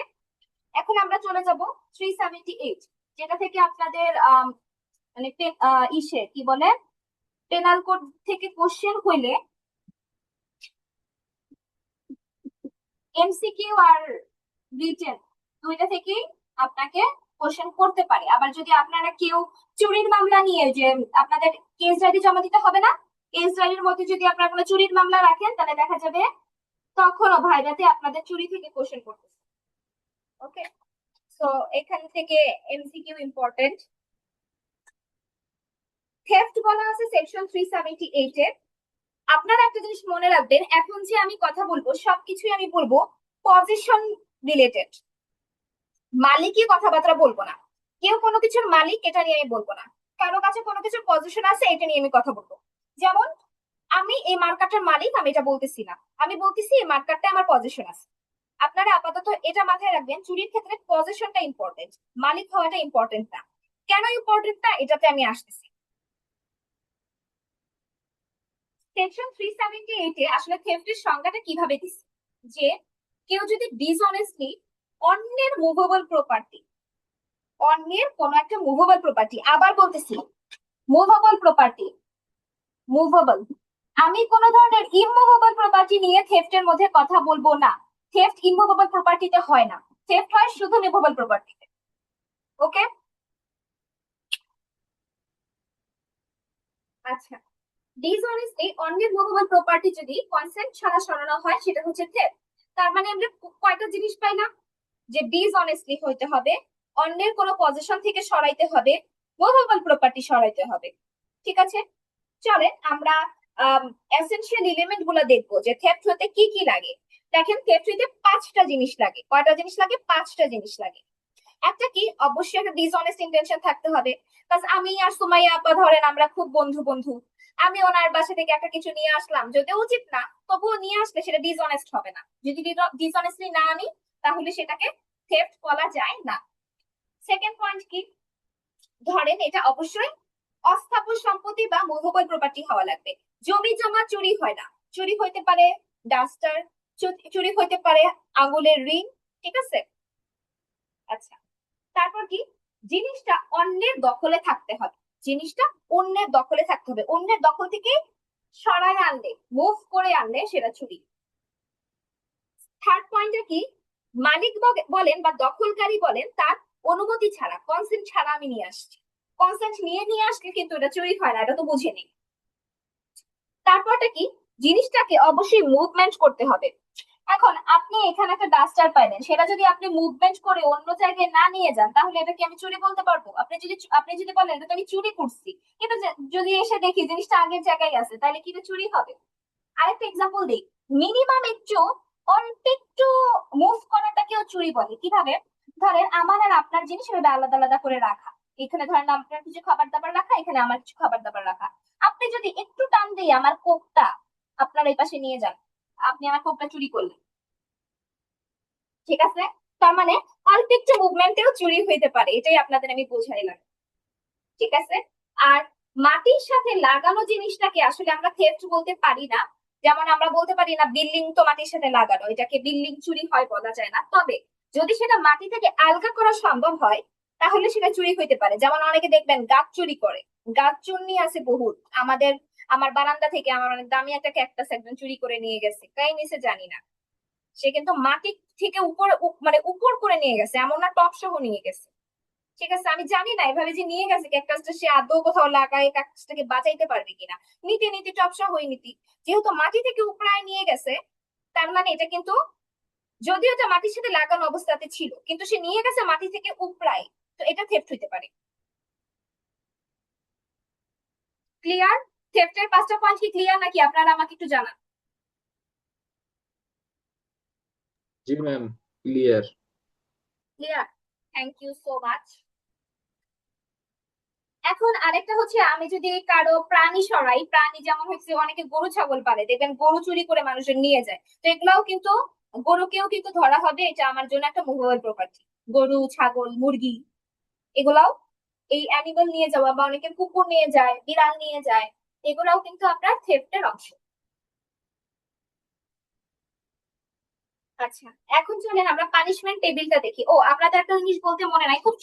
এখন আমরা চলে যাব 378, যেটা থেকে আপনাদের মানে ইসে কি বলে, পেনাল কোড থেকে কোশ্চেন হইলে এমসিকিউ আর রিটেন দুইটা থেকেই আপনাকে কোশ্চেন করতে পারে। আবার যদি আপনারা কেউ চুরির মামলা নিয়ে, যে আপনাদের কেস ডায়েরি জমা দিতে হবে না, কেস ডায়েরির মধ্যে যদি আপনারা কোনো চুরির মামলা রাখেন, তাহলে দেখা যাবে তখনও ভাইরাতে আপনাদের চুরি থেকে কোশ্চেন করতেছে। ওকে, সো এখান থেকে এমসিকিউ ইম্পর্টেন্ট। থেফট বলা আছে সেকশন 378 এ। আপনারা একটা জিনিস মনে রাখবেন, এখন যে আমি কথা বলবো সবকিছুই আমি বলবো পজিশন রিলেটেড, মালিকই কথাবার্তা বলবো না। কেউ কোনো কিছুর মালিক এটা নিয়ে আমি বলবো না। কারো কাছে কোনো কিছুর পজিশন আছে এটা নিয়ে আমি কথা বলবো। যেমন আমি এই মার্কারটার মালিক, আমি এটা বলতেছি না, আমি বলতেছি এই মার্কারটা আমার পজিশন আছে। আপনারা আপাতত এটা মাথায় রাখবেন, চুরির ক্ষেত্রে পজিশনটা ইম্পর্টেন্ট, মালিক হওয়াটা ইম্পর্টেন্ট না। কেন ইম্পর্টেন্ট না এটাতে আমি আসতেছি। সেকশন 378 এ আসলে থেফটের সংজ্ঞাটা কিভাবে দিচ্ছে, যে কেউ যদি ডিসঅনেস্টলি অন্যের মুভেবল প্রপার্টি, অন্যের কোনো একটা মুভেবল প্রপার্টি, আবার বলতেছি মুভেবল প্রপার্টি, মুভেবল, আমি কোন ধরনের ইমুভেবল প্রপার্টি নিয়ে থেফটের মধ্যে কথা বলবো না। থেফট ইমুভেবল প্রপার্টিতে হয় না, থেফট হয় শুধু মুভেবল প্রপার্টিতে। ওকে, আচ্ছা। ডিসঅনেস্টলি অন্যের মুভেবল প্রপার্টি যদি কনসেন্ট ছাড়া সরানো হয় সেটা হচ্ছে থেফট। তার মানে আমরা কয়টা জিনিস পাই না, যে ডিসঅনেস্টলি হইতে হবে, অন্যের কোনো পজিশন থেকে সরাইতে হবে, মুভেবল প্রপার্টি সরাইতে হবে। ঠিক আছে, চলেন আমরা এসেনশিয়াল এলিমেন্ট গুলো দেখবো যে থেফট হতে কি কি লাগে। দেখেন, থেফট হইতে 5টা জিনিস লাগে। কয়টা জিনিস লাগে? 5টা জিনিস লাগে। একটা কি, অবশ্যই একটা ডিসঅনেস্ট ইন্টেনশন থাকতে হবে। কারণ আমি আর সুমাইয়া আপা ধরেন আমরা খুব বন্ধু বন্ধু, আমি ওনার বাসা থেকে একটা কিছু নিয়ে আসলাম, যদিও উচিত না, তবুও নিয়ে আসলে সেটা ডিসঅনেস্ট হবে না। যদি ডিসঅনেস্টলি না আনি তাহলে সেটাকে থেফট বলা যায় না। সেকেন্ড পয়েন্ট কি, ধরেন এটা অবশ্যই অস্থাবর সম্পত্তি বা মুভেবল প্রপার্টি হওয়া লাগবে। জমি জমা চুরি হয় না, চুরি হইতে পারে ডাস্টার, চুরি হইতে পারে আঙুলের রিং। ঠিক আছে, আচ্ছা। তারপর কি, জিনিসটা অন্যের দখলে থাকতে হবে, জিনিসটা অন্যের দখলে থাকতে হবে, অন্যের দখল থেকে সরায় আনলে, মুভ করে আনলে সেটা চুরি। থার্ড পয়েন্টটা কি, মালিক বলেন বা দখলকারী বলেন তার অনুমতি ছাড়া, কনসেন্ট ছাড়া আমি নিয়ে আসছি, কনসেন্ট নিয়ে আসলে কিন্তু এটা চুরি হয় না, এটা তো বুঝে নেই। তারপরটা কি, জিনিসটাকে অবশ্যই মুভমেন্ট করতে হবে। এখন আপনি এখানে একটা ডাস্টার পাইলেন, সেটা যদি আপনি মুভমেন্ট করে অন্য জায়গায় না নিয়ে যান তাহলে এটা কি আমি চুরি বলতে পারবো? আপনি যদি বলেন এটা তো আমি চুরি করছি, কিন্তু যদি এসে দেখি জিনিসটা আগের জায়গায় আছে, তাহলে কি এটা চুরি হবে? আরেকটা এক্সাম্পল দিই, মিনিমাম একটু, অল্প একটু মুভ করাটাকেও চুরি বলে। কিভাবে? ধরেন আমার আর আপনার জিনিস এভাবে আলাদা আলাদা করে রাখা, এখানে ধরেন আপনার কিছু খাবার দাবার রাখা, এখানে আমার কিছু খাবার দাবার রাখা। আপনি যদি একটু টান দিয়ে আমার কোকটা আপনার এই পাশে নিয়ে যান, আপনি আমার কোকটা চুরি করলেন। ঠিক আছে, তার মানে অল্প একটু মুভমেন্টেও চুরি হইতে পারে, এটাই আপনাদের আমি বোঝাইলাম। ঠিক আছে, আর মাটির সাথে লাগানো জিনিসটাকে আসলে আমরা থেফট বলতে পারি না। যেমন আমরা বলতে পারি না বিল্ডিং তো মাটির সাথে লাগানো, এটাকে বিল্ডিং চুরি হয় বলা যায় না। তবে যদি সেটা মাটি থেকে আলগা করা সম্ভব হয় তাহলে সেটা চুরি হইতে পারে। যেমন অনেকে দেখবেন গাছ চুরি করে, গাছ চুন্নি আছে বহুত। আমার বারান্দা থেকে আমার অনেক দামি একটা ক্যাকটাস একজন চুরি করে নিয়ে গেছে, তাই নিচে জানি না, সে কিন্তু মাটি থেকে উপর মানে উপর করে নিয়ে গেছে, এমন না টপ সহ নিয়ে গেছে। ঠিক আছে, আমি জানি না এভাবে যে নিয়ে গেছে ক্যাকটাসটা সে আদৌ কোথাও লাগায় ক্যাকটাসটাকে বাঁচাইতে পারবে কিনা। নীতি নীতি টপসা হই নীতি, যেহেতু মাটি থেকে উপরায় নিয়ে গেছে, তার মানে এটা কিন্তু, যদিও এটা মাটির সাথে লাগানো অবস্থাতে ছিল কিন্তু সে নিয়ে গেছে মাটি থেকে উপরায়, তো এটা থেফট হইতে পারে। ক্লিয়ার? থেফটের 5টা পয়েন্ট কি ক্লিয়ার নাকি আপনারা আমাকে একটু জানান। জি ma'am, clear. Clear, thank you so much. এখন আরেকটা হচ্ছে, আমি যদি কারো প্রাণী সরাই, প্রাণী যেমন হচ্ছে অনেকে গরু ছাগল পালে, দেখবেন গরু চুরি করে মানুষজন নিয়ে যায়, তো এগুলাও কিন্তু, গরুকেও কিন্তু ধরা হবে, এটা আমার জন্য একটা মুভেবল প্রপার্টি। গরু, ছাগল, মুরগি, এগুলাও, এই অ্যানিমাল নিয়ে যাওয়া, বা অনেকে কুকুর নিয়ে যায়, বিড়াল নিয়ে যায়, এগুলাও কিন্তু আপনার থেফটের অংশ। আচ্ছা, এখন চলেন আমরা পানিশমেন্ট টেবিলটা দেখি। ও, আপনাদের একটা জিনিস বলতে মনে নাই, খুব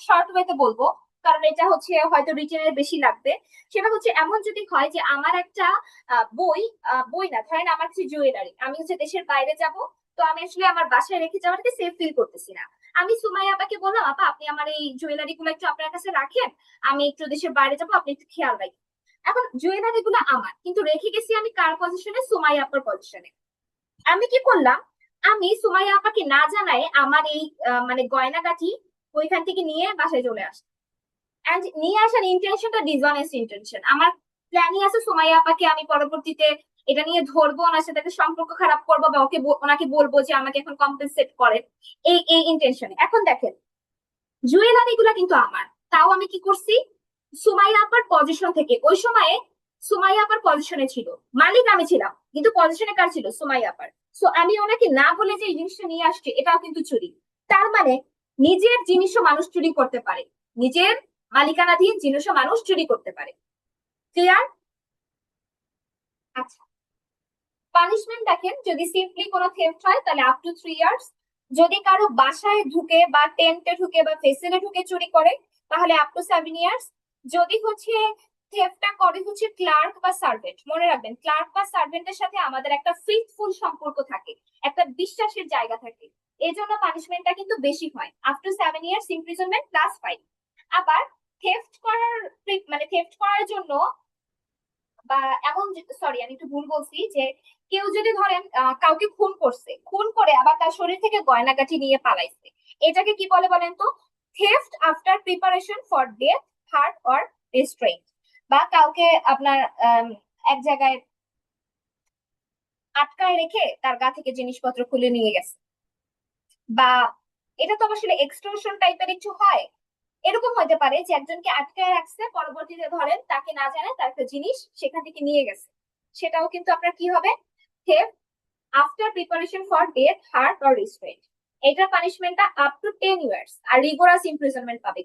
শর্ট ওয়েতে বলবো, কারণ এটা হচ্ছে হয়তো রিটেনের বেশি লাগবে। সেটা হচ্ছে, এমন যদি হয় যে আমার একটা বই না, ধরেন আমার কিছু জুয়েলারি, আমি হচ্ছে দেশের বাইরে যাব, তো আমি আসলে আমার বাসায় রেখে যাওয়াটাকে সেফ ফিল করতেছি না। আমি সুমাইয়া আপাকে বললাম, আপা আপনি আমার এই জুয়েলারি গুলো একটু আপনার কাছে রাখেন, আমি একটু দেশের বাইরে যাবো, আপনি একটু খেয়াল রাখেন। এখন জুয়েলারি গুলো আমার, কিন্তু রেখে গেছি আমি কার পজিশনে? সুমাইয়া আপার পজিশনে। আমি কি করলাম, আমি সুমাইয়া আপাকে না জানাই আমার এই মানে গয়নাগাটি ওইখান থেকে নিয়ে বাসায় চলে আসি। এন্ড নিয়ে আসার ইন্টেনশনটা ডিসঅনেস্ট ইন্টেনশন। আমার প্ল্যানই আছে সুমাইয়া আপাকে আমি পরবর্তীতে এটা নিয়ে ধরবো, ওনার সাথে একটা সম্পর্ক খারাপ করবো, বা ওনাকে বলবো যে আমাকে এখন কম্পেনসেট করেন, এই এই ইন্টেনশনে। এখন দেখেন, জুয়েলারি গুলা কিন্তু আমার, তাও আমি কি করছি, সুমাইয়া আপার পজিশন থেকে, ওই সময়ে সুমাইয়া আপার পজিশনে ছিল, মালিক আমি ছিলাম, কিন্তু পজিশনে কার ছিল, সুমাইয়া আপার। সো আমি ওনাকে না বলে যে এই জিনিসটা নিয়ে আসছি, এটাও কিন্তু চুরি। তার মানে নিজের জিনিসও মানুষ চুরি করতে পারে, নিজের মালিকানাধীন জিনিসও মানুষ চুরি করতে পারে। ক্লিয়ার? আচ্ছা, পানিশমেন্ট দেখেন, যদি সিম্পলি কোনো থেফট হয় তাহলে আপ টু 3 ইয়ার্স। যদি কারো বাসায় ঢুকে বা টেন্টে ঢুকে বা ফেসিলে ঢুকে চুরি করে, তাহলে আপ টু 7 ইয়ার্স। যদি হচ্ছে থেফটটা করে হচ্ছে ক্লার্ক বা সার্ভেন্ট, মনে রাখবেন ক্লার্ক বা সার্ভেন্টের সাথে আমাদের একটা ফেথফুল সম্পর্ক থাকে, একটা বিশ্বাসের জায়গা থাকে, এই জন্য পানিশমেন্টটা কিন্তু বেশি হয়, up to 7 years imprisonment plus fine. আবার থেফট করার মানে থেফট করার জন্য, বা এমন, সরি আমি একটু ভুল বলছি, যে কেউ যদি ধরেন কাউকে খুন করছে, খুন করে আবার তার শরীর থেকে গয়নাগাটি নিয়ে পালাইছে, এটাকে কি বলে বলেন তো? Theft after preparation for death, hurt or restrain. বা কাউকে আপনার এক জায়গায় আটকায় রেখে তার গা থেকে জিনিসপত্র খুলে নিয়ে গেছে, বা এটা তো আসলে এক্সটর্শন টাইপের একটু হয়। এরকম হতে পারে যে একজনকে আটকায় রাখছে, পরবর্তীতে ধরেন তাকে না জানে তার একটা জিনিস সেখান থেকে নিয়ে গেছে, সেটাও কিন্তু আপনার কি হবে, theft after preparation for death, hurt or restraint. এটার পানিশমেন্টটা আপ টু 10 ইয়ার্স, আর রিগোরাস ইমপ্রিজনমেন্ট পাবে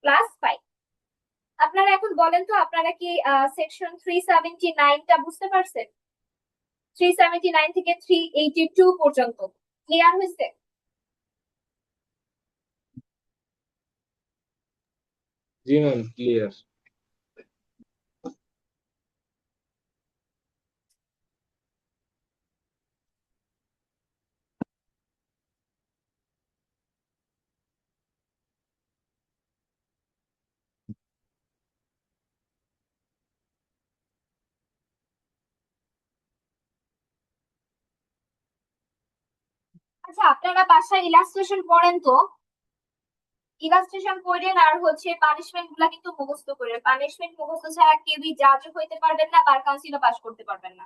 প্লাস ফাইন। আপনারা এখন বলেন তো, আপনারা কি সেকশন 379টা বুঝতে পারছেন? 379 থেকে 382 পর্যন্ত ক্লিয়ার হয়েছে? জি ম্যাম, ক্লিয়ার। আচ্ছা, আপনারা বাসায় ইলাস্ট্রেশন পড়েন তো, ইলাস্ট্রেশন করেন, আর হচ্ছে পানিশমেন্ট গুলা কিন্তু মুখস্থ করেন। পানিশমেন্ট মুখস্থ ছাড়া কেউই জাজ হইতে পারবেন না, বার কাউন্সিলও পাস করতে পারবেন না।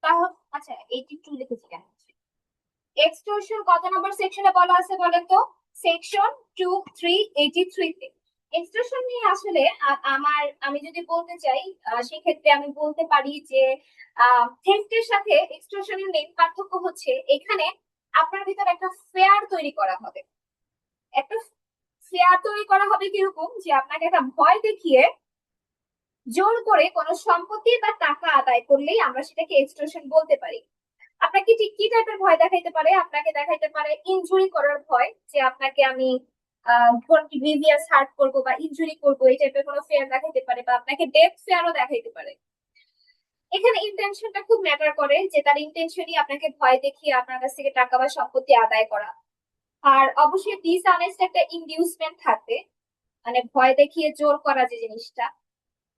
তাহলে আচ্ছা, 82 লিখেছি কেন? এক্সটর্শন কত নম্বর সেকশনে বলা আছে বলেন তো? সেকশন 2383 তে। এক্সটর্শন নিয়ে আসলে আমি যদি বলতে চাই, সেক্ষেত্রে আমি বলতে পারি যে থেফটের সাথে এক্সটর্শনের মেইন পার্থক্য হচ্ছে এখানে আপনার ভিতর একটা ফেয়ার তৈরি করা হবে। একটা ফেয়ার তৈরি করা হবে কিরকম, যে আপনাকে একটা ভয় দেখিয়ে জোর করে কোনো সম্পত্তি বা টাকা আদায় করলেই আমরা সেটাকে এক্সটর্শন বলতে পারি। আপনাকে ঠিক কি টাইপের ভয় দেখাইতে পারে? আপনাকে দেখাইতে পারে ইনজুরি করার ভয়, যে আপনাকে আমি গ্রিভিয়াস হার্ট করবো বা ইনজুরি করবো, এই টাইপের কোনো ফেয়ার দেখাইতে পারে, বা আপনাকে ডেথ ফেয়ারও দেখাইতে পারে। এখানে ইন্টেনশনটা খুব ম্যাটার করে, যে তার ইন্টেনশনই আপনাকে ভয় দেখিয়ে আপনার কাছ থেকে টাকা বা সম্পত্তি আদায় করা। আর অবশ্যই ডিসঅনেস্ট একটা ইনডিউসমেন্ট থাকবে, মানে ভয় দেখিয়ে জোর করা যে জিনিসটা।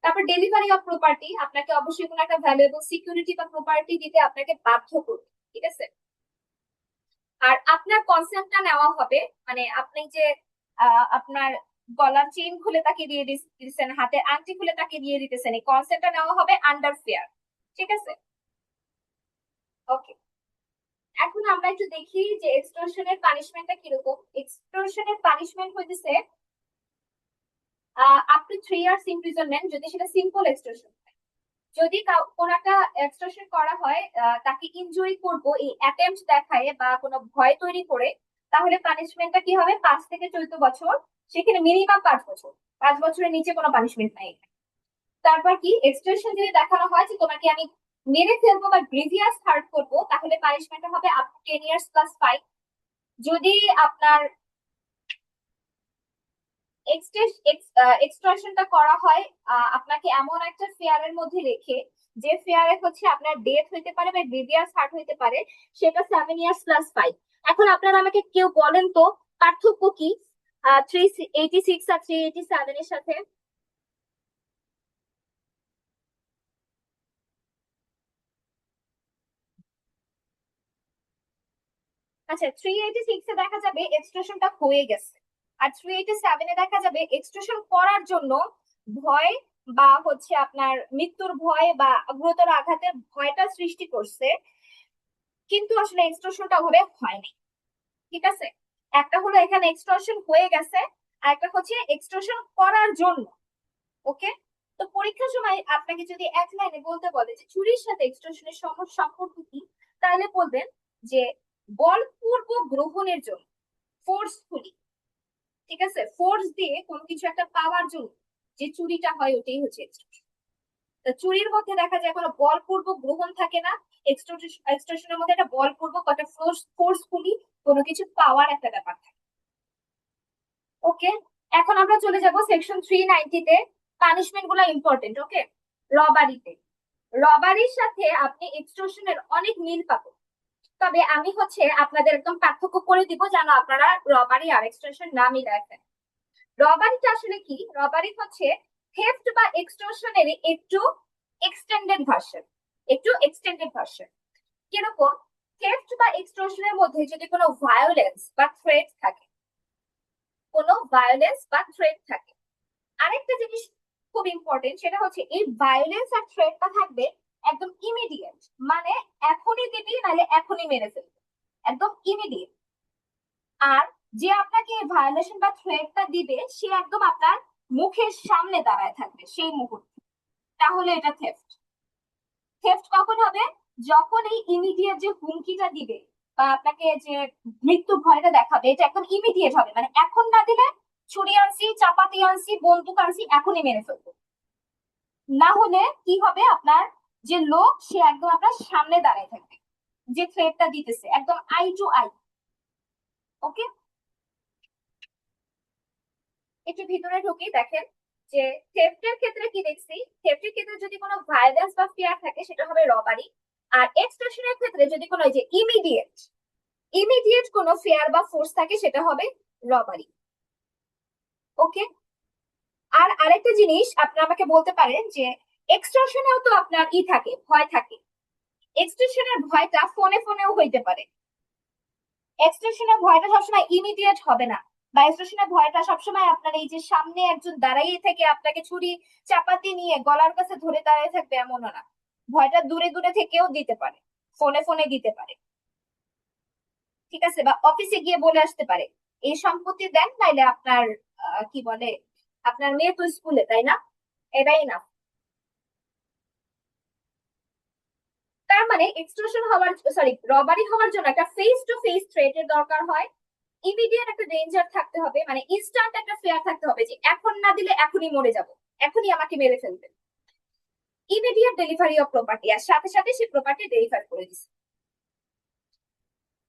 তারপর ডেলিভারি অফ প্রপার্টি, আপনাকে অবশ্যই কোনো একটা ভ্যালুয়েবল সিকিউরিটি বা প্রপার্টি দিতে আপনাকে বাধ্য করবে, ঠিক আছে? আর আপনার কনসেন্টটা নেওয়া হবে, মানে আপনি যে আপনার গলার চেইন খুলে তাকে দিয়ে দিচ্ছেন, হাতের আংটি খুলে তাকে দিয়ে দিতেছেন, এই কনসেন্টটা নেওয়া হবে আন্ডার ফেয়ার, ঠিক আছে? ওকে, এখন আমরা একটু দেখি যে এক্সটর্শনের পানিশমেন্টটা কিরকম। এক্সটর্শনের পানিশমেন্ট হইতেছে আপ টু 3 ইয়ার্স ইমপ্রিজনমেন্ট, যদি সেটা সিম্পল এক্সটর্শন। যদি কোনো একটা এক্সটর্শন করা হয়, তাকে ইনজুরি করব এই অ্যাটেম্পট দেখায় বা কোনো ভয় তৈরি করে, তাহলে পানিশমেন্টটা কি হবে, 5 থেকে 14 বছর। সেখানে মিনিমাম 5 বছর, 5 বছরের নিচে কোনো পানিশমেন্ট নাই। তারপর কি, এক্সটর্শন যদি দেখানো হয় যে তোমাকে আমি মেরে ফেলবো বা গ্রিভিয়াস হার্ট করবো, তাহলে পানিশমেন্টটা হবে up to 10 years plus fine. যদি আপনার এক্সটর্শনটা করা হয় আপনাকে এমন একটা ফেয়ারের মধ্যে রেখে, যে ফেয়ারে হচ্ছে আপনার ডেথ হইতে পারে বা গ্রিভিয়াস হার্ট হইতে পারে, সেটা 7 ইয়ার্স প্লাস ফাইভ। এখন আপনারা আমাকে কেউ বলেন তো পার্থক্য কি 386 আর 387 এর সাথে? আচ্ছা 386 এ দেখা যাবে এক্সট্রাশনটা হয়ে গেছে, আর 387 এ দেখা যাবে এক্সট্রাশন করার জন্য ভয় বা হচ্ছে আপনার মৃত্যুর ভয় বা গুরুতর আঘাতের ভয়টা সৃষ্টি করছে, কিন্তু আসলে এক্সট্রাশনটা ওভাবে হয়নি। ঠিক আছে, একটা হলো এখানে এক্সট্রাশন হয়ে গেছে, আর একটা হচ্ছে এক্সট্রাশন করার জন্য। ওকে, তো পরীক্ষার সময় আপনাকে যদি এক লাইনে বলতে বলে যে চুরির সাথে এক্সটর্শনের সম্পর্ক কি, তাহলে বলবেন যে বলপূর্বক গ্রহণের জন্য, ফোর্সফুলি। ঠিক আছে, ফোর্স দিয়ে কোনো কিছু একটা পাওয়ার জন্য যে চুরিটা হয় ওটাই হচ্ছে এক্সটর্শন। তা চুরির মধ্যে দেখা যায় কোনো বলপূর্বক গ্রহণ থাকে না, এক্সটর্শনের মধ্যে একটা বলপূর্বক একটা ফোর্সফুলি কোনো কিছু পাওয়ার একটা ব্যাপার থাকে। ওকে, এখন আমরা চলে যাব সেকশন 390 তে। পানিশমেন্ট গুলো ইম্পর্টেন্ট। ওকে, রবারিতে, রবারির সাথে আপনি এক্সটর্শনের অনেক মিল পাবেন, তবে আমি হচ্ছে আপনাদের একদম পার্থক্য করে দিব যেন আপনারা রবারি আর এক্সটর্শন না মিলায় ফেলেন। রবারিটা আসলে কি? রবারি হচ্ছে থেফট বা এক্সটর্শনের একটু এক্সটেন্ডেড ভার্সন। কিরকম? থেফট বা এক্সটর্শনের মধ্যে যদি কোনো ভায়োলেন্স বা থ্রেট থাকে, আরেকটা জিনিস খুব ইম্পর্টেন্ট, সেটা হচ্ছে এই ভায়োলেন্স আর থ্রেটটা থাকবে একদম ইমিডিয়েট, মানে এখনই দিবি নাহলে এখনই মেরে ফেলবি, একদম ইমিডিয়েট। আর যে আপনাকে ভায়োলেশন বা থ্রেটটা দিবে সে একদম আপনার মুখের সামনে দাঁড়ায় থাকবে সেই মুহূর্তে, তাহলে এটা থেফট। থেফট কখন হবে? যখন এই ইমিডিয়েট যে হুমকিটা দিবে বা আপনাকে যে মৃত্যু ভয়টা দেখাবে, এটা একদম ইমিডিয়েট হবে, মানে এখন না দিলে ছুরি আনছি, চাপাতি আনছি, বন্দুক আনছি, এখনই মেরে ফেলবো। না হলে কি হবে? আপনার যে লোক সে একদম আপনার সামনে দাঁড়ায় থাকবে, যে থ্রেটটা দিতেছে একদম আই টু আই। ওকে, একটু ভিতরে ঢুকি, দেখেন যে থেফটের ক্ষেত্রে কি দেখছি। থেফটের ক্ষেত্রে যদি কোনো ভায়োলেন্স বা ফিয়ার থাকে সেটা হবে রবারি, আর এক্সটর্শনের ক্ষেত্রে যদি কোনো যে ইমিডিয়েট কোনো ফেয়ার বা ফোর্স থাকে সেটা হবে রবারি। ওকে, আর আরেকটা জিনিস আপনারা আমাকে বলতে পারেন যে এক্সটর্শনেও তো আপনার থাকে, ভয় থাকে। এক্সটর্শনের ভয়টা ফোনেও হইতে পারে। এক্সটর্শনের ভয়টা সবসময় ইমিডিয়েট হবে না, বা এক্সটর্শনের ভয়টা সবসময় আপনার এই যে সামনে একজন দাঁড়াইয়ে থেকে আপনাকে ছুরি চাপাতি নিয়ে গলার কাছে ধরে দাঁড়িয়ে থাকবে এমনও না। ভয়টা দূরে দূরে থেকেও দিতে পারে, ফোনে দিতে পারে। ঠিক আছে, বা অফিসে গিয়ে বলে আসতে পারে এই সম্পত্তি দেন, নাইলে আপনার কি বলে, আপনার মেয়ে তো স্কুলে, তাই না? এটাই না। তার মানে এক্সটর্শন হওয়ার, সরি, রবারি হওয়ার জন্য একটা ফেস টু ফেস থ্রেটের দরকার হয়, ইমিডিয়েট একটা ডেঞ্জার থাকতে হবে, মানে ইনস্ট্যান্ট একটা ফেয়ার থাকতে হবে যে এখন না দিলে এখনই মরে যাব, এখনই আমাকে মেরে ফেলবে। ইমিডিয়েট ডেলিভারি অফ প্রপার্টি, আর সাথে সাথে সেই প্রপার্টি ডেলিভার করে দিচ্ছে।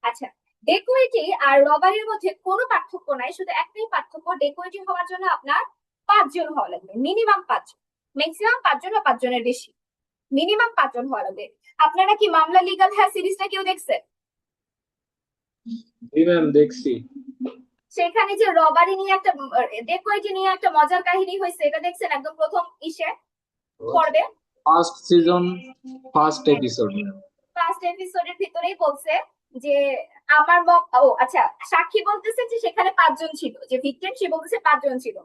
আচ্ছা, ডেকোয়েটি আর রবারির মধ্যে কোনো পার্থক্য নাই, শুধু একটাই পার্থক্য, ডেকোয়েটি হওয়ার জন্য আপনার 5 জন হওয়া লাগবে, মিনিমাম 5 জন, ম্যাক্সিমাম 5 জন বা 5 জনের বেশি, মিনিমাম 5 জন হওয়া লাগবে। আপনারা কি মামলা লিগাল হ্যাঁ সিরিজটা কেউ দেখছেন? জি ম্যাম, দেখছি। সেখানে যে রবারি নিয়ে একটা, ডেকোয়েটি নিয়ে একটা মজার কাহিনী হয়েছে, এটা দেখছেন একদম প্রথম পর্বে, first season, first episode ma'am. First এপিসোডের ভিতরেই বলছে যে আমার আচ্ছা, সাক্ষী বলতেছে যে সেখানে 5 জন ছিল, যে ভিকটিম সে বলতেছে 5 জন ছিল।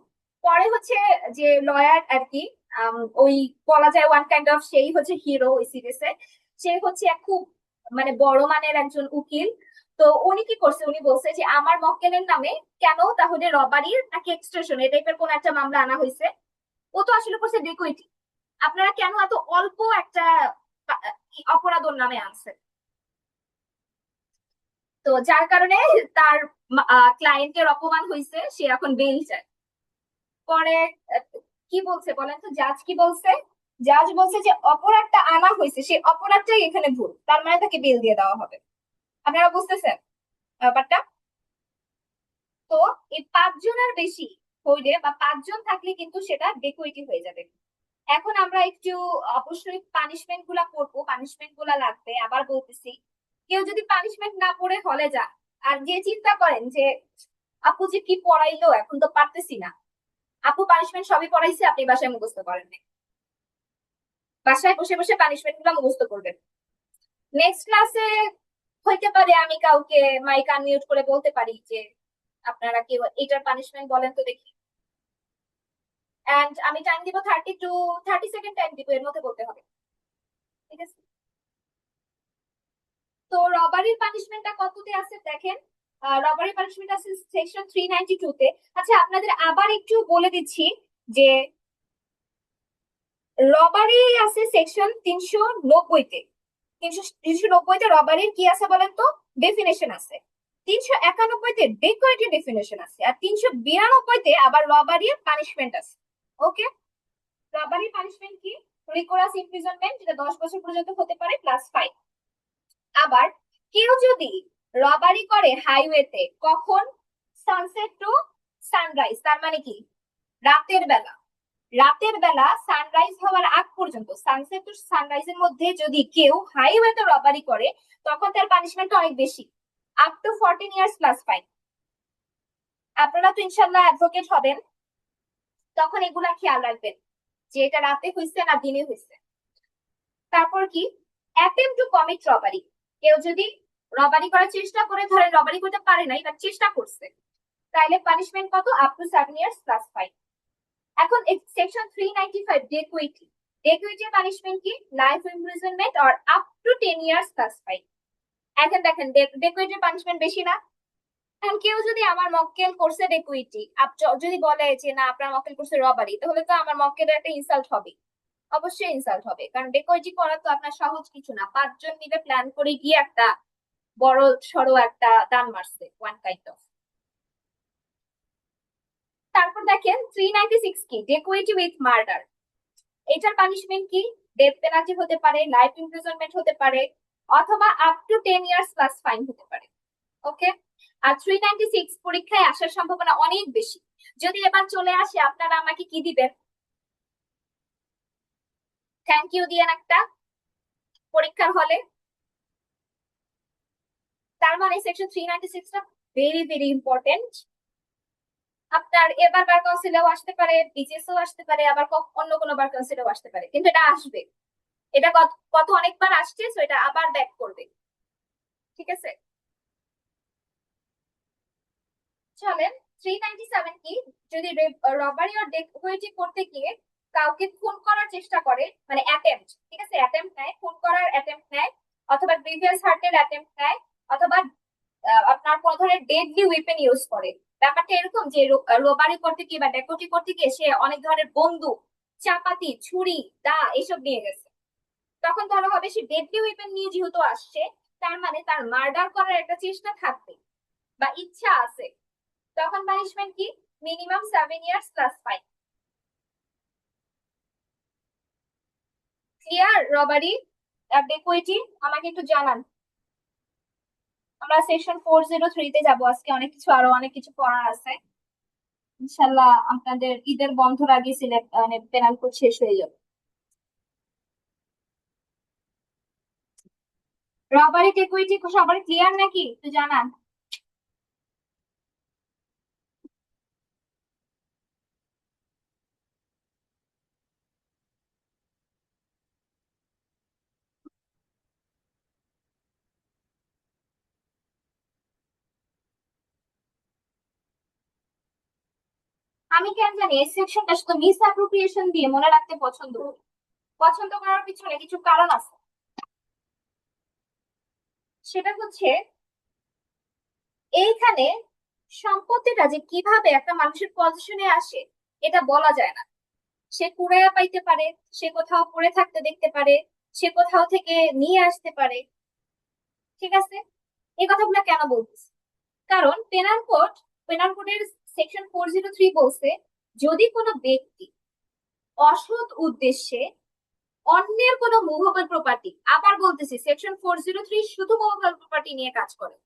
পরে হচ্ছে যে লয়ার আর কি, ওই বলা যায় ওয়ান কাইন্ড অফ, সেই হচ্ছে হিরো ওই সিরিজে, সে হচ্ছে এক খুব মানে বড় মানের একজন উকিল। তো উনি কি করছে, উনি বলছে যে আমার মক্কেলের নামে কেন তাহলে রবারির নাকি এক্সটর্শন এই টাইপের কোন একটা মামলা আনা হয়েছে, ও তো আসলে করছে ডেকোয়েটি, আপনারা কেন এত অল্প একটা অপরাধ ওর নামে আনছে? তো যার কারণে তার ক্লায়েন্টের অপমান হয়েছে, সে এখন বেল চায়। পরে আহ, কি বলছে বলেন তো, জাজ কি বলছে? জাজ বলছে যে অপরাধটা আনা হয়েছে, সেই অপরাধটাই এখানে ভুল, তার মানে তাকে বেল দিয়ে দেওয়া হবে। আপনারা বুঝতেছেন ব্যাপারটা? তো এই 5 জনের বেশি হইলে বা 5 জন থাকলে কিন্তু সেটা ডেকোয়েটি হয়ে যাবে। এখন আমরা একটু অবশ্যই পানিশমেন্ট গুলা পড়বো, পানিশমেন্ট গুলা লাগবে, আবার বলতেছি কেউ যদি পানিশমেন্ট না পড়ে হলে যান, আর যে চিন্তা করেন যে আপু যে কি পড়াইলো এখন তো পারতেছি না, আপু পানিশমেন্ট সবই পড়াইছে, আপনি বাসায় মুখস্থ করেন নাই, বাসায় বসে বসে পানিশমেন্ট গুলা মুখস্থ করবেন। নেক্সট ক্লাসে হইতে পারে আমি কাউকে মাইক আনমিউট করে বলতে পারি যে আপনারা কি এটার পানিশমেন্ট বলেন তো দেখি, এন্ড আমি টাইম দিব 30 সেকেন্ড টাইম দিব, এর মধ্যে বলতে হবে, ঠিক আছে? তো রবারির পানিশমেন্টটা কততে আছে দেখেন, রবারি পানিশমেন্ট আছে সেকশন 392 তে। আচ্ছা আপনাদের আবার একটু বলে দিচ্ছি যে রবারি আছে সেকশন 390 তে। 390 তে রবারির কি আছে বলেন তো, ডেফিনেশন আছে। 391 তে ডেকোয়েটিভ ডেফিনেশন আছে, আর 392 তে আবার রবারির পানিশমেন্ট আছে। ওকে, রবারি পানিশমেন্ট কি? রিকোরাস ইমপ্রিজনমেন্ট, যেটা 10 বছর পর্যন্ত হতে পারে প্লাস ফাইন। আবার কেউ যদি রবারি করে হাইওয়েতে, কখন? সানসেট টু সানরাইজ, তার মানে কি রাতের বেলা। রাতের বেলা সানরাইজ হওয়ার আগ পর্যন্ত, সানসেট টু সানরাইজের মধ্যে যদি কেউ হাইওয়েতে রবারি করে, তখন তার পানিশমেন্ট অনেক বেশি, up to 14 years plus fine. আপনারা তো ইনশাল্লাহ অ্যাডভোকেট হবেন, তখন এগুলা খেয়াল রাখবেন যে এটা রাতে হয়েছে না দিনে হয়েছে। তারপর কি? অ্যাটেম্প টু কমিট রবারি, কেউ যদি রবারি করার চেষ্টা করে, ধরেন রবারি করতে পারে নাই বা চেষ্টা করছে, তাহলে পানিশমেন্ট কত? Up to 7 years plus fine. এখন সেকশন 395 ডেকুইটি, ডেকুইটির পানিশমেন্ট কি? Life imprisonment or up to 10 years plus fine. এখন দেখেন ডেকুইটির পানিশমেন্ট বেশি না? এখন কেউ যদি আমার মক্কেল করছে ডেকুইটি, যদি বলে যে না আপনার মক্কেল করছে রবারি, তাহলে তো আমার মক্কেলের একটা ইনসাল্ট হবে, অবশ্যই ইনসাল্ট হবে, কারণ ডেকোয়েটি করা তো আপনার সহজ কিছু না। 5 জন মিলে প্ল্যান করে গিয়ে একটা বড় সড়ো একটা দান মারছে, ওয়ান কাইন্ড অফ। তারপর দেখেন 396 কি? ডেকোয়েটি উইথ মার্ডার। এটার পানিশমেন্ট কি? ডেথ পেনাল্টি হতে পারে, লাইফ ইমপ্রিজনমেন্ট হতে পারে, অথবা up to 10 years plus fine হতে পারে। ওকে, আর 396 পরীক্ষায় আসার সম্ভাবনা অনেক বেশি। যদি এবার চলে আসে, আপনারা আমাকে কি দিবেন? থ্যাংক ইউ দিয়েন একটা পরীক্ষার হলে। তার মানে সেকশন 396 টা ভেরি ভেরি ইম্পর্টেন্ট। আপনার এবার বার কাউন্সিলেও আসতে পারে, বিসিএসও আসতে পারে, আবার অন্য কোনো বার কাউন্সিলেও আসতে পারে, কিন্তু এটা আসবে। এটা কত অনেকবার আসছে, তো এটা আবার ব্যাক করবে, ঠিক আছে? চলেন 397 কি? যদি রবারি আর ডেকোয়েটি করতে গিয়ে কাউকে খুন করার চেষ্টা করে, মানে অ্যাটেম্পট, ঠিক আছে, অ্যাটেম্পট নেয়, খুন করার অ্যাটেম্পট নেয়, অথবা গ্রিভিয়াস হার্টের অ্যাটেম্পট নেয়, অথবা আপনার কোন ধরনের ডেডলি ওয়েপেন ইউজ করে। ব্যাপারটা এরকম যে রবারি করতে গিয়ে বা ডেকোয়েটি করতে গিয়ে সে অনেক ধরনের বন্দুক, চাপাতি, ছুরি, দা এসব নিয়ে গেছে, তখন ধরা হবে সে ডেডলি ওয়েপেন নিয়ে যেহেতু আসছে, তার মানে তার মার্ডার করার একটা চেষ্টা থাকবে বা ইচ্ছা আছে, তখন পানিশমেন্ট কি? Minimum 7 years plus fine. Clear? Robbery আর ডেকোয়েটি আমাকে একটু জানান। আমরা সেকশন 403 তে যাবো আজকে, আরো অনেক কিছু পড়ার আছে। ইনশাল্লাহ আপনাদের ঈদের বন্ধর আগে সিলেক্ট মানে পেনাল কোড শেষ হয়ে যাবে। রবারি ডেকোয়েটি সবার ক্লিয়ার নাকি একটু জানান। আমি কেন জানি এই সেকশনটা শুধু মিস অ্যাপ্রোপ্রিয়েশন দিয়ে মনে রাখতে পছন্দ করি। পছন্দ করার পিছনে কিছু কারণ আছে। সেটা হচ্ছে এইখানে সম্পত্তিটা যে কিভাবে একটা মানুষের পজিশনে আসে এটা বলা যায় না। সে কুড়াইয়া পাইতে পারে, সে কোথাও পড়ে থাকতে দেখতে পারে, সে কোথাও থেকে নিয়ে আসতে পারে, ঠিক আছে? এই কথাগুলো কেন বলতেছি? কারণ পেনাল কোডের সেকশন 403 বলছে যদি কোনো ব্যক্তি অসৎ উদ্দেশ্যে অন্যের কোনো মুভেবল প্রপার্টি, আবার বলতেছি সেকশন 403 শুধু মুভেবল প্রপার্টি নিয়ে কাজ করে,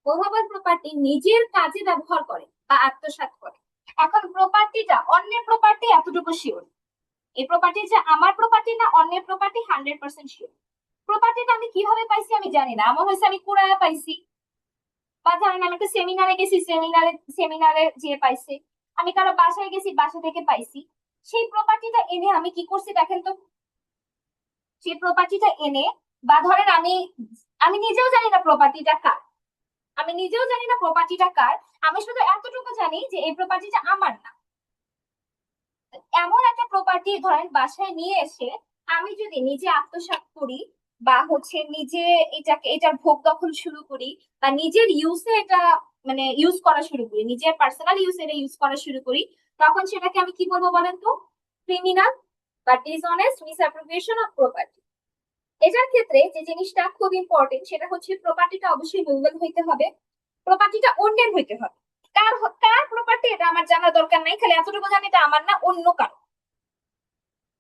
মুভেবল প্রপার্টি নিজের কাজে ব্যবহার করে বা আত্মসাৎ করে। এখন প্রপার্টিটা অন্যের প্রপার্টি এতটুকু শিওর, এই প্রপার্টি যে আমার প্রপার্টি না অন্যের প্রপার্টি 100% শিওর। প্রপার্টিটা আমি কিভাবে পাইছি আমি জানি না, এমন হয়েছে আমি কুড়ায়া পাইছি, বা ধরেন আমি একটা সেমিনারে গেছি, সেমিনারে যে পাইছি, আমি কারো বাসায় গেছি, বাসা থেকে পাইছি। সেই প্রপার্টিটা এনে আমি কি করছি দেখেন তো, সেই প্রপার্টিটা এনে বা ধরেন আমি আমি নিজেও জানি না প্রপার্টিটা কার, আমি নিজেও জানি না প্রপার্টিটা কার, আমি শুধু এতটুকু জানি যে এই প্রপার্টিটা আমার না। এমন একটা প্রপার্টি ধরেন বাসায় নিয়ে এসে আমি যদি নিজে আত্মসাৎ করি বা হচ্ছে নিজে এটার ভোগ দখল শুরু করি বা নিজের ইউজে এটা মানে ইউজ করা শুরু করি, নিজের পার্সোনাল ইউজে এটা ইউজ করা শুরু করি, তখন সেটাকে আমি কি বলবো বলেন তো? ক্রিমিনাল বা ডিসঅনেস্ট মিসঅ্যাপ্রোপ্রিয়েশন অফ প্রপার্টি। এটার ক্ষেত্রে যে জিনিসটা খুব ইম্পর্টেন্ট সেটা হচ্ছে প্রপার্টিটা অবশ্যই মুভেবল হইতে হবে, প্রপার্টিটা অন্যের হইতে হবে। কার প্রপার্টি এটা আমার জানা দরকার নাই, খালি এতটুকু জানি এটা আমার না, অন্য কারো।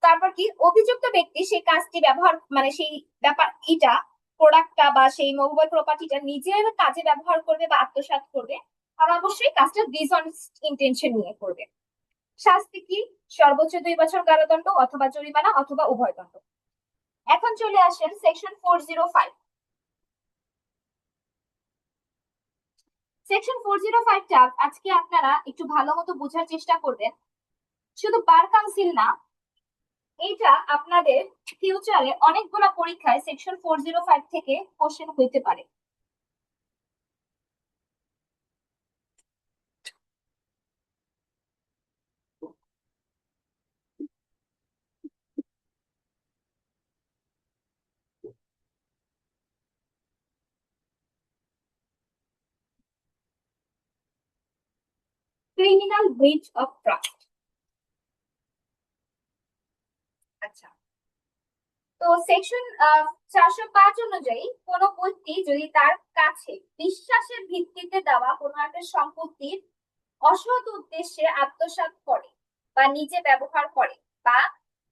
তারপর কি অভিযুক্ত ব্যক্তি সেই কাজটি ব্যবহার মানে সেই ব্যাপার এটা প্রোডাক্টটা বা সেই মুভেবল প্রপার্টিটা নিজের কাজে ব্যবহার করবে বা আত্মসাৎ করবে, আর অবশ্যই কাজটা ডিসঅনেস্ট ইন্টেনশন নিয়ে করবে। শাস্তি কি? সর্বোচ্চ 2 বছর কারাদণ্ড অথবা জরিমানা অথবা উভয় দণ্ড। এখন চলে আসেন সেকশন 405। সেকশন 405টা আজকে আপনারা একটু ভালো মতো বোঝার চেষ্টা করবেন। শুধু বার কাউন্সিল না, এইটা আপনাদের ফিউচারে অনেকগুলো পরীক্ষায় সেকশন 405 থেকে কোশ্চেন হইতে পারে। Criminal breach of trust. আচ্ছা, তো সেকশন 405 অনুযায়ী কোন ব্যক্তি যদি তার কাছে বিশ্বাসের ভিত্তিতে দেওয়া কোনো একটা সম্পত্তির অসৎ উদ্দেশ্যে আত্মসাৎ করে বা নিজে ব্যবহার করে বা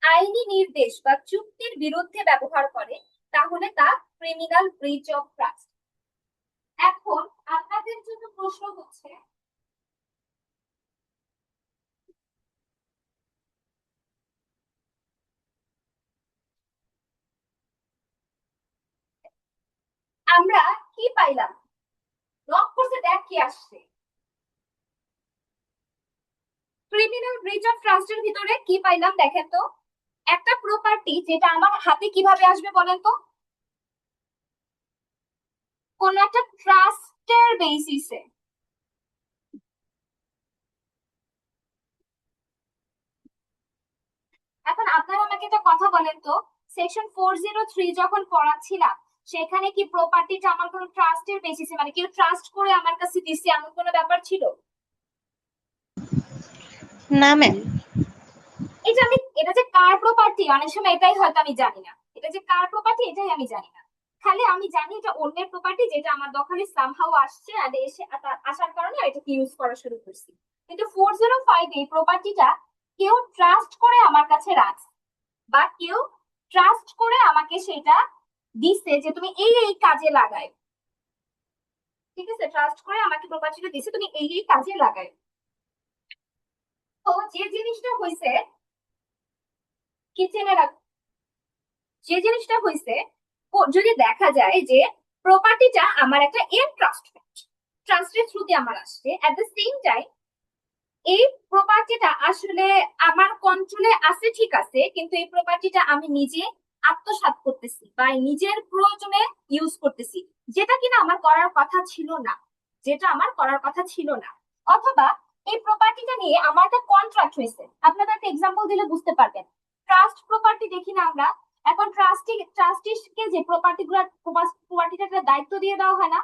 আইনি নির্দেশ বা চুক্তির বিরুদ্ধে ব্যবহার করে, তাহলে তা ক্রিমিনাল ব্রিচ অফ ট্রাস্ট। এখন আপনাদের জন্য প্রশ্ন হচ্ছে, আমরা কি পাইলাম? লক করছে, দেখ কি আসছে। ক্রিমিনাল ব্রিচ অফ ট্রাস্টের ভিতরে কি পাইলাম দেখেন তো? একটা প্রপার্টি যেটা আমার হাতে কিভাবে আসবে বলেন তো? কোন একটা ট্রাস্টের বেসিসে। এখন আপনারা আমাকে একটা কথা বলেন তো, সেকশন 403 যখন পড়াচ্ছিলাম সেখানে কি প্রপার্টিটা আমার কোনো ট্রাস্টের বেসিসে মানে কেউ ট্রাস্ট করে আমার কাছে দিচ্ছে এমন কোনো ব্যাপার ছিল? না ম্যাম। এটা যে কার প্রপার্টি অনেক সময় এটাই হয়তো আমি জানি না, এটা যে কার প্রপার্টি এটাই আমি জানি না। খালি আমি জানি এটা অন্যের প্রপার্টি যেটা আমার দখলে সামহাউ আসছে আর এসে আসার কারণে এটাকে ইউজ করা শুরু করছি। কিন্তু 405 এই প্রপার্টিটা কেউ ট্রাস্ট করে আমার কাছে রাখছে বা কেউ ট্রাস্ট করে আমাকে সেটা দিছে যে তুমি এই এই কাজে লাগায়। ঠিক আছে, ট্রাস্ট করে আমাকে প্রপার্টিটা দিছে তুমি এই এই কাজে লাগায়। তো যে জিনিসটা হয়েছে কি চেনে রাখ, যে জিনিসটা হয়েছে যদি দেখা যায় যে প্রপার্টিটা আমার একটা এনট্রাস্টমেন্ট, ট্রাস্টের থ্রুতে আমার আসছে, এট দ্য সেম টাইম এই প্রপার্টিটা আসলে আমার কন্ট্রোলে আছে ঠিক আছে, কিন্তু এই প্রপার্টিটা আমি নিজে আত্মসাৎ করতেছি বা নিজের প্রয়োজনে ইউজ করতেছি, যেটা কিনা আমার করার কথা ছিল না, যেটা আমার করার কথা ছিল না। অথবা এই প্রপার্টিটা নিয়ে আমার একটা কন্ট্রাক্ট হয়েছে, আপনাদের একটা এক্সাম্পল দিলে বুঝতে পারবেন। ট্রাস্ট প্রপার্টি দেখি না আমরা, এখন ট্রাস্টিকে যে প্রপার্টিটার দায়িত্ব দিয়ে দেওয়া হয় না,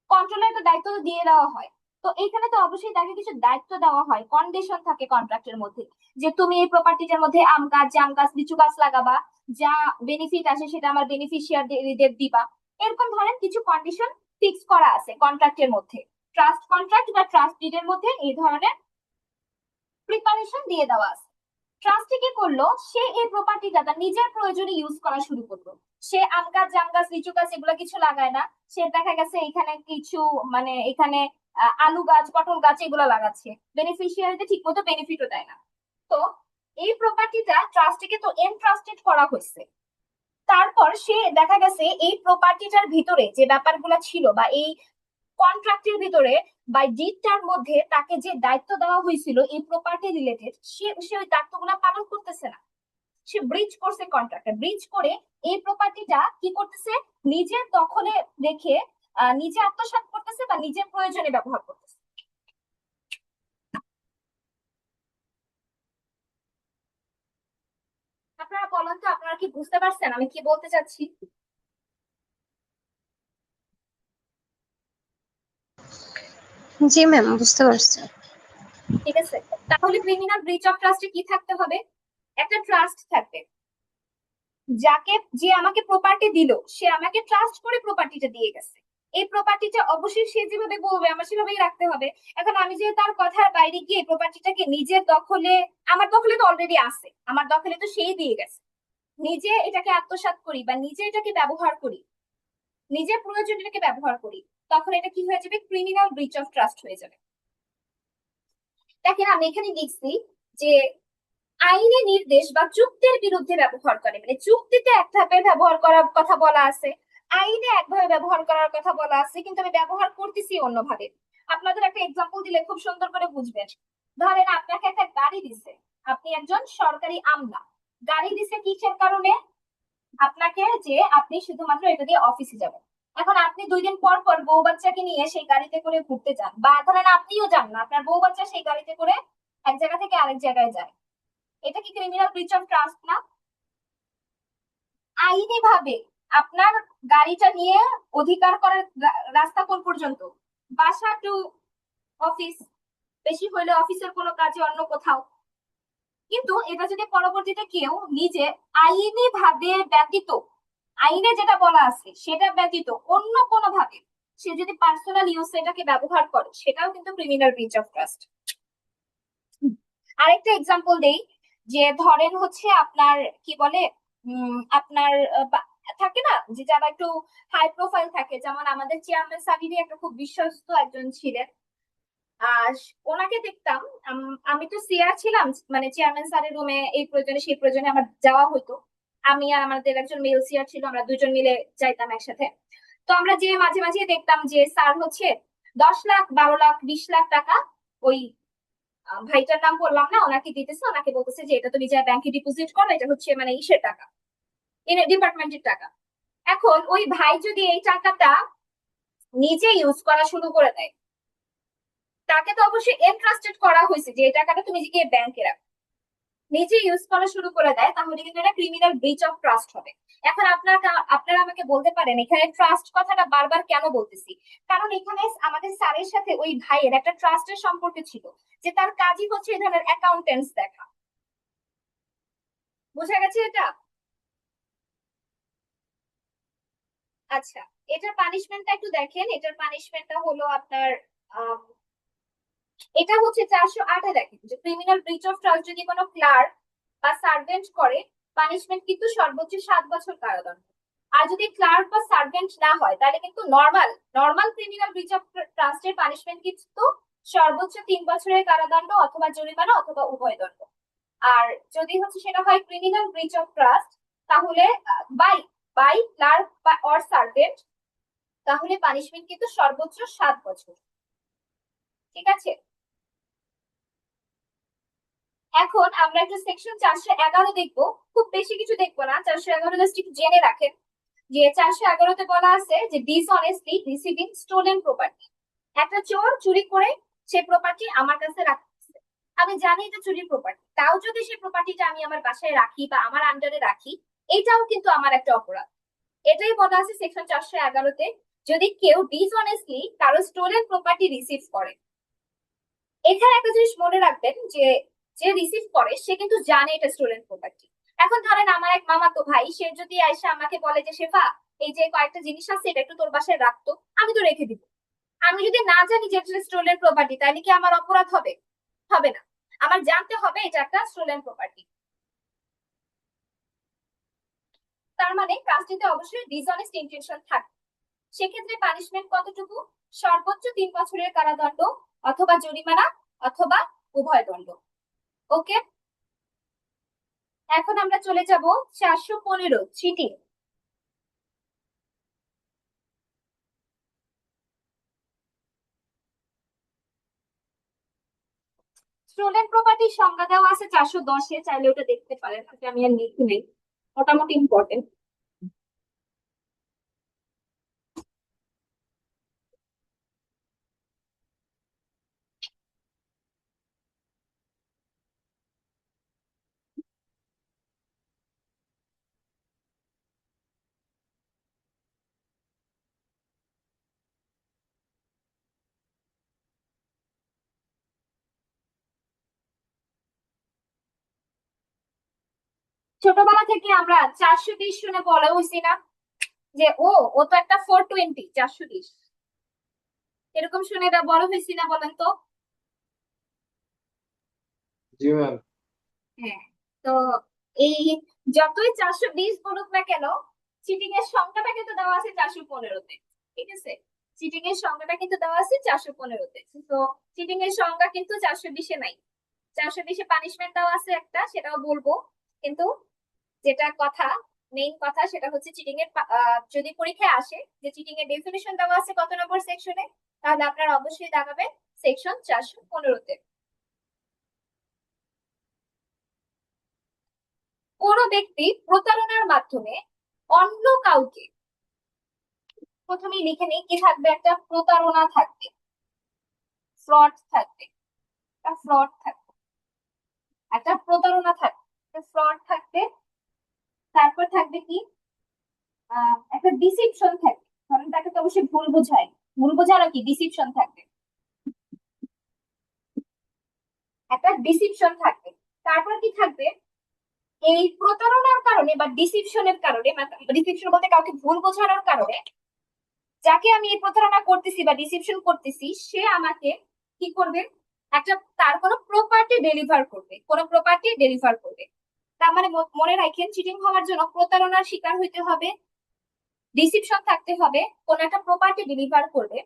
কন্ট্রোলের একটা দায়িত্ব তো দিয়ে দেওয়া হয়। তো এইখানে তো অবশ্যই তাকে কিছু দায়িত্ব দেওয়া হয়, কন্ডিশন থাকে কন্ট্রাক্টের মধ্যে, যে তুমি এই প্রপার্টিটার মধ্যে আম গাছ জাম গাছ লিচু গাছ লাগাবা, যা বেনিফিট আসে সেটা আমার বেনিফিশিয়ারিদের দিবা। এরকম ধরেন কিছু কন্ডিশন ফিক্স করা আছে কন্ট্রাক্টের মধ্যে, ট্রাস্ট কন্ট্রাক্ট বা ট্রাস্ট ডিডের মধ্যে এই ধরনের প্রিপারেশন দিয়ে দেওয়া আছে। ট্রাস্টি কি করলো, সে এই প্রপার্টিটা তার নিজের প্রয়োজনে ইউজ করা শুরু করলো। সে আম গাছ জাম গাছ লিচু গাছ এগুলো কিছু লাগায় না, সে দেখা গেছে এখানে কিছু মানে এখানে আলু গাছ পটল গাছ এগুলো লাগাচ্ছে, বেনিফিশিয়ারিতে ঠিক মতো বেনিফিটও দেয় না। তো এই প্রপার্টিটা ট্রাস্টিকে তো এনট্রাস্টেড করা হয়েছে। তারপর সে দেখা গেছে এই প্রপার্টিটার ভিতরে যে ব্যাপারগুলো ছিল বা এই কন্ট্রাক্টের ভিতরে বা ডিডটার মধ্যে তাকে যে দায়িত্ব দেওয়া হয়েছিল এই প্রপার্টি রিলেটেড, সে সে ওই দায়িত্বগুলো পালন করতেছে না। সে ব্রিচ করছে, কন্ট্রাক্টর ব্রিচ করে এই প্রপার্টিটা কি করতেছে, নিজের দখলে রেখে নিজে আত্মসাৎ করতেছে বা নিজের প্রয়োজনে ব্যবহার করতেছে। আপনারা বলেন তো, আপনারা কি বুঝতে পারছেন আমি কি বলতে চাচ্ছি? জি ম্যাম, বুঝতে পারছি। ঠিক আছে, তাহলে ক্রিমিনাল ব্রিচ অফ ট্রাস্টে কি থাকতে হবে? একটা ট্রাস্ট থাকবে, যাকে যে আমাকে প্রপার্টি দিল সে আমাকে ট্রাস্ট করে প্রপার্টিটা দিয়ে গেছে। এই প্রপার্টিটা অবশ্যই সে যেভাবে বলবে আমার সেভাবেই রাখতে হবে। এখন আমি যে তার কথার বাইরে গিয়ে প্রপার্টিটাকে নিজের দখলে, আমার দখলে তো অলরেডি আছে, আমার দখলে তো সেই দিয়ে গেছে, নিজে এটাকে আত্মসাৎ করি বা নিজে এটাকে ব্যবহার করি, নিজের প্রয়োজনে এটাকে ব্যবহার করি, তখন এটা কি হয়ে যাবে, ক্রিমিনাল ব্রিচ অফ ট্রাস্ট হয়ে যাবে। দেখেন আমি এখানে লিখছি যে আইনি নির্দেশ বা চুক্তির বিরুদ্ধে ব্যবহার করে, মানে চুক্তিতে একভাবে ব্যবহার করার কথা বলা আছে, আইনে একভাবে ব্যবহার করার কথা বলা আছে, কিন্তু আমি ব্যবহার করতেছি অন্যভাবে। আপনাদের একটা এক্সাম্পল দিলে খুব সুন্দর করে বুঝবেন। ধরেন আপনাকে একটা গাড়ি দিছে, আপনি একজন সরকারি আমলা, গাড়ি দিছে কিসের কারণে? আপনাকে, যে আপনি শুধুমাত্র এটা দিয়ে অফিসে যাবেন। এখন আপনি 2 দিন পর পর বউ বাচ্চাকে নিয়ে সেই গাড়িতে করে ঘুরতে যান, বা ধরেন আপনিও যান না, আপনার বউ বাচ্চা সেই গাড়িতে করে এক জায়গা থেকে আরেক জায়গায় যায়, এটা কি ক্রিমিনাল ব্রিচ অফ ট্রাস্ট না? আইনি ভাবে আপনার গাড়িটা নিয়ে অধিকার করার রাস্তা কোন পর্যন্ত? বাসা টু অফিস, বেশি হইলে অফিসের কোনো কাজে অন্য কোথাও। কিন্তু এটা যদি পরবর্তীতে কেউ নিজে আইনি ভাবে ব্যতীত, আইনে যেটা বলা আছে সেটা ব্যতীত অন্য কোনো ভাবে সে যদি পার্সোনাল ইউজ এটাকে ব্যবহার করে, সেটাও কিন্তু ক্রিমিনাল ব্রিচ অফ ট্রাস্ট। আরেকটা এক্সাম্পল দেই, যে ধরেন হচ্ছে আপনার কি বলে, আপনার থাকে না যে যারা একটু হাই প্রোফাইল থাকে, যেমন আমাদের চেয়ারম্যান সাবিরি একটা খুব বিশ্বস্ত একজন ছিলেন। আর ওনাকে দেখতাম, আমি তো সিআর ছিলাম, মানে চেয়ারম্যান স্যারের রুমে এই প্রয়োজনে সেই প্রয়োজনে আমার যাওয়া হতো। আমি আর আমাদের একজন মেল সিআর ছিল, আমরা দুজন মিলে যাইতাম একসাথে। তো আমরা যে মাঝে মাঝে দেখতাম যে স্যার হচ্ছে 10 লাখ, 12 লাখ, 20 লাখ টাকা ওই ভাইটার নাম বললাম না, ওনাকে দিতেছে, ওনাকে বলতেছে যে এটা তুমি যা ব্যাংকে ডিপোজিট করো, এটা হচ্ছে মানে ইসের টাকা, ডিপার্টমেন্টের টাকা। এখন ওই ভাই যদি এই টাকাটা নিজে ইউজ করা শুরু করে দেয়, তাকে তো অবশ্যই এনট্রাস্টেড করা হয়েছে যে এই টাকাটা তুমি গিয়ে ব্যাংকে রাখো, নিজে ইউজ করা শুরু করে দেয়, তাহলে কিন্তু এটা ক্রিমিনাল ব্রিচ অফ ট্রাস্ট হবে। এখন আপনারা আমাকে বলতে পারেন এখানে ট্রাস্ট কথাটা বারবার কেন বলতেছি? কারণ এখানে আমাদের স্যারের সাথে ওই ভাইয়ের একটা ট্রাস্টের সম্পর্ক ছিল, যে তার কাজই হচ্ছে এই ধরনের অ্যাকাউন্টেন্টস দেখা। বোঝা গেছে এটা? আচ্ছা, এটার পানিশমেন্টটা একটু দেখেন, এটার পানিশমেন্টটা হলো আপনার আম, এটা হচ্ছে 408-এ দেখেন যে ক্রিমিনাল ব্রিচ অফ ট্রাস্ট যদি কোনো ক্লার্ক বা সার্ভেন্ট করে, পানিশমেন্ট কিন্তু সর্বোচ্চ 7 বছর কারাদণ্ড। আর যদি ক্লার্ক বা সার্ভেন্ট না হয়, তাহলে কিন্তু normal normal criminal breach of ট্রাস্টের পানিশমেন্ট কিন্তু সর্বোচ্চ 3 বছরের কারাদণ্ড অথবা জরিমানা অথবা উভয় দণ্ড। আর যদি হচ্ছে সেটা হয় ক্রিমিনাল ব্রিচ অফ ট্রাস্ট, তাহলে বাই বাই ক্লার্ক বা অর সার্ভেন্ট, তাহলে পানিশমেন্ট কিন্তু সর্বোচ্চ 7 বছর। ঠিক আছে, এখন আমরা একটু সেকশন 411 দেখবো, খুব বেশি কিছু দেখবো না, 411 জাস্ট একটু জেনে রাখেন। যে 411-তে বলা আছে যে ডিসঅনেস্টলি রিসিভিং স্টোলেন প্রপার্টি, একটা চোর চুরি করে সে প্রপার্টি আমার কাছে রাখছে, আমি জানি এটা চুরির প্রপার্টি, তাও যদি সে প্রপার্টিটা আমি আমার বাসায় রাখি বা আমার আন্ডারে রাখি, এটাও কিন্তু আমার একটা অপরাধ। এটাই বলা আছে সেকশন 411-তে, যদি কেউ ডিসঅনেস্টলি কারো স্টোলেন প্রপার্টি রিসিভ করে। এখানে একটা জিনিস মনে রাখবেন যে যে রিসিভ করে সে কিন্তু জানে এটা স্টুডেন্ট প্রপার্টি। এখন ধরেন আমার এক মামাতো ভাই, সে যদি এসে আমাকে বলে যে শেফা এই যে কয়েকটা জিনিস আছে এটা একটু তোর বাসায় রাখতো, আমি তো রেখে দিব। আমি যদি না জানি যে এটা স্টোলেন প্রপার্টি, তাহলে কি আমার অপরাধ হবে? হবে না। আমার জানতে হবে এটা একটা স্টোলেন প্রপার্টি। তার মানে কাজটিতে অবশ্যই ডিসঅনেস্ট ইন্টেনশন থাকে। সেক্ষেত্রে পানিশমেন্ট কতটুকু? সর্বোচ্চ 3 বছরের কারাদণ্ড অথবা জরিমানা অথবা উভয় দণ্ড। ওকে, এখন আমরা চলে যাব 415 চিটিং। স্টোলেন প্রপার্টির সংজ্ঞা দেওয়া আছে 410-এ, চাইলে ওটা দেখতে পারেন, আজকে আমি আর লিখি নেই, মোটামুটি ইম্পর্টেন্ট। ছোটবেলা থেকে আমরা 420 শুনে বলা হয়েছি না যে ও তো একটা 420, 420, এরকম শুনে বড় হয়েছি না, বলেন তো? জি ম্যাম। হ্যাঁ। তো এই যতই 420 বলুক না কেন, চিটিং এর সংখ্যাটা কিন্তু দেওয়া আছে 415-তে। ঠিক আছে, চিটিং এর সংখ্যাটা কিন্তু দেওয়া আছে 415-তে। তো চিটিং এর সংখ্যা কিন্তু 420-এ নাই। 420-এ পানিশমেন্ট দেওয়া আছে একটা, সেটাও বলবো। কিন্তু যেটা কথা, মেইন কথা সেটা হচ্ছে চিটিং এর যদি পরীক্ষায় আসে যে চিটিং এর ডেফিনিশন দেওয়া আছে কত নম্বর সেকশনে, তাহলে আপনারা অবশ্যই দাগাবেন সেকশন 415-তে। কোন ব্যক্তি প্রতারণার মাধ্যমে অন্য কাউকে, প্রথমেই লিখে নিই কি থাকবে, একটা প্রতারণা থাকবে, ফ্রড থাকবে, একটা ফ্রড থাকবে, একটা প্রতারণা থাকবে, একটা ফ্রড থাকবে। তারপর থাকবে কি, একটা ডিসিপশন থাকবে, কারণ তাকে তো অবশ্যই ভুল বোঝায়, ভুল বোঝানো কি, ডিসিপশন থাকবে, একটা ডিসিপশন থাকবে। তারপর কি থাকবে, এই প্রতারণার কারণে বা ডিসিপশনের কারণে, ডিসিপশন বলতে কাউকে ভুল বোঝানোর কারণে যাকে আমি এই প্রতারণা করতেছি বা ডিসিপশন করতেছি, সে আমাকে কি করবে, একটা তার কোনো প্রপার্টি ডেলিভার করবে, কোনো প্রপার্টি ডেলিভার করবে। তার মানে মনে রাখেন, চিটিং হওয়ার জন্য প্রতারণার শিকার হইতে হবে, ডিসিপশন থাকতে হবে, কোন একটা প্রপার্টি ডেলিভার করবে,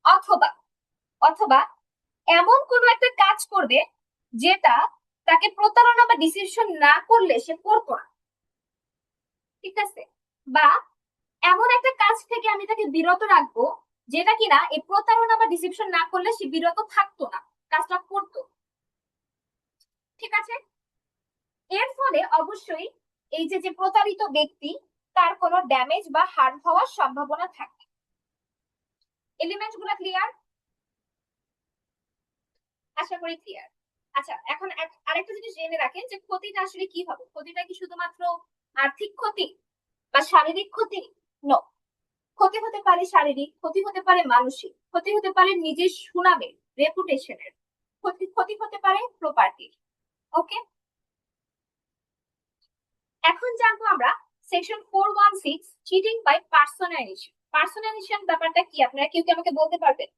অথবা অথবা এমন কোন একটা কাজ করবে যেটা তাকে প্রতারণা বা ডিসিপশন না করলে সে করতো না। ঠিক আছে, বা এমন একটা কাজ থেকে আমি তাকে বিরত রাখবো যেটা কিনা এই প্রতারণা বা ডিসিপশন না করলে সে বিরত থাকতো না, কাজটা করতো। ঠিক আছে, এর ফলে অবশ্যই এই যে যে প্রতারিত ব্যক্তি, তার কোনো ড্যামেজ বা হার্ম হওয়ার সম্ভাবনা থাকে। এলিমেন্ট গুলা ক্লিয়ার? আশা করি ক্লিয়ার। আচ্ছা, এখন আরেকটা জিনিস জেনে রাখেন যে ক্ষতিটা আসলে কি হবে। ক্ষতিটা কি শুধুমাত্র আর্থিক ক্ষতি বা শারীরিক ক্ষতি? নো, ক্ষতি হতে পারে শারীরিক, ক্ষতি হতে পারে মানসিক, ক্ষতি হতে পারে নিজের সুনামের, রেপুটেশনের, ক্ষতি ক্ষতি হতে পারে প্রপার্টির। ওকে, এখন জানবো আমরা section 416, cheating by personalisation. Personalisation ব্যাপারটা কি, আপনারা কেউ কি আমাকে বলতে পারবেন?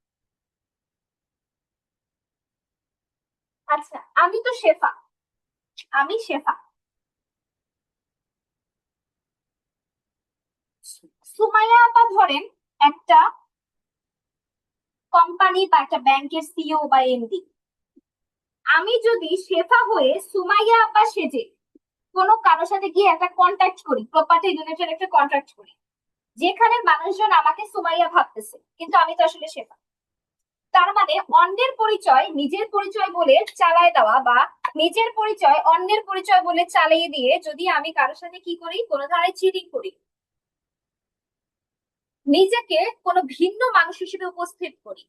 আচ্ছা, আমি তো শেফা, আমি শেফা, সুমাইয়া আপা ধরেন একটা কোম্পানি বা একটা ব্যাংকের সিইও বা এমডি। আমি যদি শেফা হয়ে সুমাইয়া আপা সেজে কোনো কারোর সাথে গিয়ে একটা কন্ট্যাক্ট করি, প্রপার্টি রিলেটেড একটা কন্ট্যাক্ট করি, যেখানে মানুষজন আমাকে সুমাইয়া ভাবতেছে, কিন্তু আমি তো আসলে শেফা। তার মানে অন্যের পরিচয় নিজের পরিচয় বলে চালায় দেওয়া, বা নিজের পরিচয় অন্যের পরিচয় বলে চালিয়ে দিয়ে যদি আমি কারোর সাথে কি করি, কোনো ধরনের চিটিং করি, নিজেকে কোনো ভিন্ন মানুষ হিসেবে উপস্থিত করি,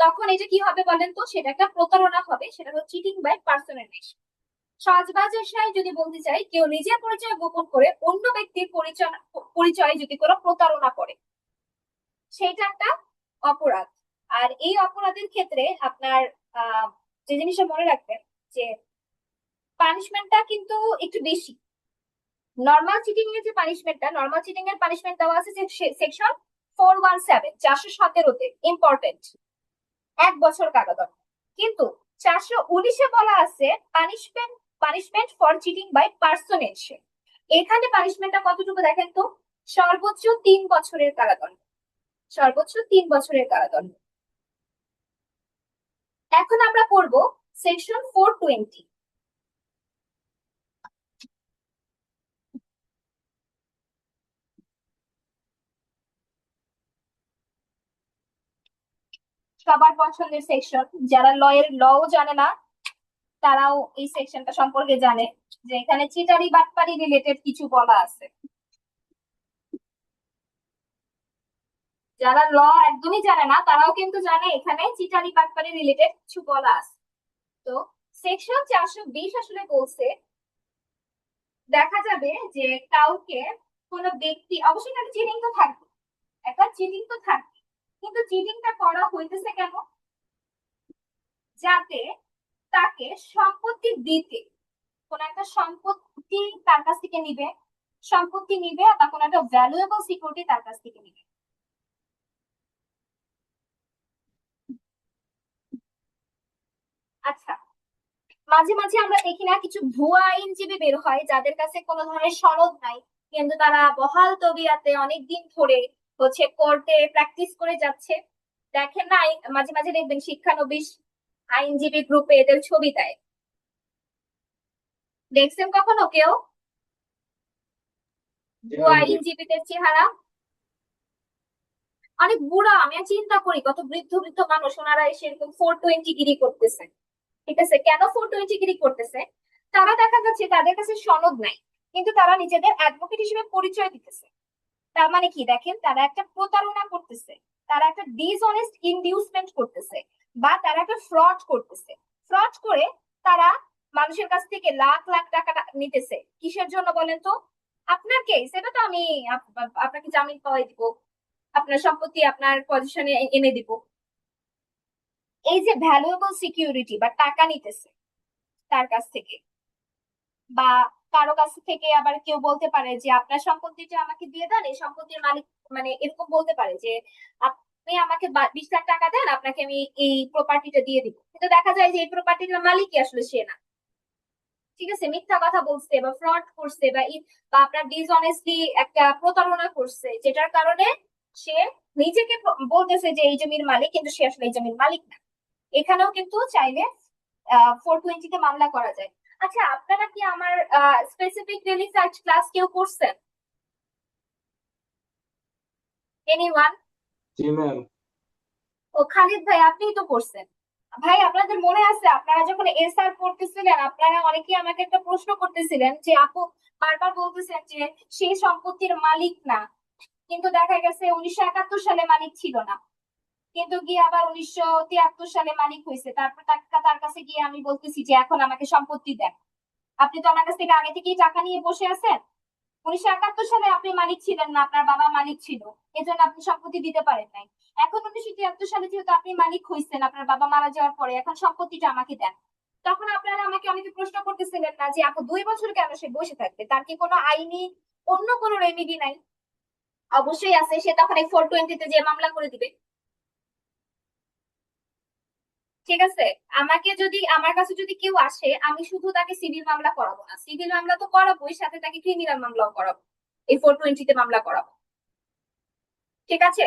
তখন এটা কি হবে বলেন তো, সেটা একটা প্রতারণা হবে, সেটা হচ্ছে চিটিং বাই পার্সোনালাইজেশন। সহজ ভাষায় যদি বলতে চাই, কেউ নিজের পরিচয় গোপন করে অন্য ব্যক্তির পরিচয় যদি কোনো প্রতারণা করে, সেটা একটা অপরাধ। আর এই অপরাধের ক্ষেত্রে আপনার যে জিনিসটা মনে রাখবেন, যে পানিশমেন্টটা কিন্তু একটু বেশি। নর্মাল চিটিং এর যে পানিশমেন্টটা, নর্মাল চিটিং এর পানিশমেন্ট দেওয়া আছে যে সেকশন 417, 417-তে, ইম্পর্টেন্ট, 1 বছর কারাদণ্ড। কিন্তু 419-এ বলা আছে punishment, punishment for cheating by personation. এখানে পানিশমেন্টটা কতটুকু দেখেন তো, সর্বোচ্চ 3 বছরের কারাদণ্ড, সর্বোচ্চ 3 বছরের কারাদণ্ড। এখন আমরা পড়বো সেকশন 420। সবার পছন্দের সেকশন, যারা লও জানে না তারাও এই সেকশনটা সম্পর্কে জানে, যে এখানে চিটারি বাটপারি রিলেটেড কিছু বলা আছে। যারা ল একদমই জানে না তারাও কিন্তু জানে এখানে চিটারি বাটপারি রিলেটেড কিছু বলা আছে। তো সেকশন 420 আসলে বলছে, দেখা যাবে যে কাউকে, কোনো ব্যক্তি, অবশ্যই একটা চিটিং তো থাকবে, একটা চিটিং তো থাকবে, কিন্তু চিটিংটা করা হইতেছে কেন? যাতে তাকে সম্পত্তি দিতে, কোন একটা সম্পত্তি তার কাছ থেকে নিবে, সম্পত্তি নিবে বা কোন একটা ভ্যালুয়েবল সিকিউরিটি তার কাছ থেকে নিবে। আচ্ছা, মাঝে মাঝে আমরা দেখি না কিছু ভুয়া আইনজীবী বের হয় যাদের কাছে কোনো ধরনের সনদ নাই, কিন্তু তারা বহাল তবিয়াতে অনেকদিন ধরে কোর্টে প্র্যাকটিস করে যাচ্ছে। দেখেন না, মাঝে মাঝে দেখবেন শিক্ষানবিশ আইনজীবী গ্রুপে এদের ছবি দেয়। দেখছেন কখনো কেউ জি ভুয়া ম্যাম। আইনজীবীদের চেহারা? অনেক বুড়া, আমি আর চিন্তা করি কত বৃদ্ধ বৃদ্ধ মানুষ, ওনারা এসে এরকম 420 গিরি করতেছে। ঠিক আছে, কেন 420 গিরি করতেছে? তারা দেখা যাচ্ছে তাদের কাছে সনদ নাই, কিন্তু তারা নিজেদের অ্যাডভোকেট হিসেবে পরিচয় দিতেছে। তার মানে কি দেখেন, তারা একটা প্রতারণা করতেছে, তারা একটা ডিসঅনেস্ট ইনডিউসমেন্ট করতেছে, বা তারা একটা ফ্রড করতেছে। ফ্রড করে তারা মানুষের কাছ থেকে লাখ লাখ টাকা নিতেছে। কিসের জন্য বলেন তো? আপনার কেস এটা তো আমি আপনাকে জামিন পাওয়াই দিব, আপনার সম্পত্তি আপনার পজিশনে এনে দিব। এই যে ভ্যালুয়েবল সিকিউরিটি বা টাকা নিতেছে তার কাছ থেকে, বা কারো কাছ থেকে আবার কেউ বলতে পারে যে আপনার সম্পত্তিটা আমাকে দিয়ে দেন, এই সম্পত্তির মালিক, মানে এরকম বলতে পারে যে আপনি আমাকে 20 লাখ টাকা দেন, আপনাকে আমি এই প্রপার্টিটা দিয়ে দিব, কিন্তু দেখা যায় যে এই প্রপার্টিটার মালিকই আসলে সে না। ঠিক আছে, মিথ্যা কথা বলছে বা ফ্রড করছে বা আপনার ডিসঅনেস্টলি একটা প্রতারণা করছে, যেটার কারণে সে নিজেকে বলতেছে যে এই জমির মালিক, কিন্তু সে আসলে এই জমির মালিক না। এখানেও কিন্তু চাইলে 420 তে মামলা করা যায়। আচ্ছা, আপনারা কি আমার স্পেসিফিক রিসার্চ ক্লাস কেউ করছেন? এনিওয়ান? জি ম্যাম। ও খালিদ ভাই, আপনিই তো করছেন। ভাই, আপনাদের মনে আছে আপনারা যখন এসআর পড়তেছিলেন, আপনারা অনেকেই আমাকে একটা প্রশ্ন করতেছিলেন যে আপু বারবার বলতেছেন যে সে সম্পত্তির মালিক না, কিন্তু দেখা গেছে 1971 সালে মালিক ছিল না, কিন্তু গিয়ে আবার 1973 সালে মালিক হয়েছে। তারপর তার কাছে গিয়ে আমি বলতেছি যে এখন আমাকে সম্পত্তি দেন। আপনি তো আমার কাছ থেকে আগে থেকেই টাকা নিয়ে বসে আছেন। 1971 সালে আপনি মালিক ছিলেন না, আপনার বাবা মালিক ছিল, এজন্য আপনি সম্পত্তি দিতে পারেন নাই। এখন 1973 সালে যেহেতু আপনি মালিক হয়েছেন আপনার বাবা মারা যাওয়ার পরে, এখন সম্পত্তিটা আমাকে দেন। তখন আপনারা আমাকে অনেকে প্রশ্ন করতেছিলেন না যে আপু 2 বছর কেন সে বসে থাকবে, তার কি কোনো আইনি অন্য কোনো রেমেডি নাই? অবশ্যই আছে, সে তখন এই 420 তে যে মামলা করে দিবে। ঠিক আছে, আমার কাছে যদি কেউ আসে, আমি শুধু তাকে সিভিল মামলা করাবো না, সিভিল মামলা তো করাবোই, সাথে তাকে ক্রিমিনাল মামলাও করাবো, এই 420 তে মামলা করাবো। ঠিক আছে,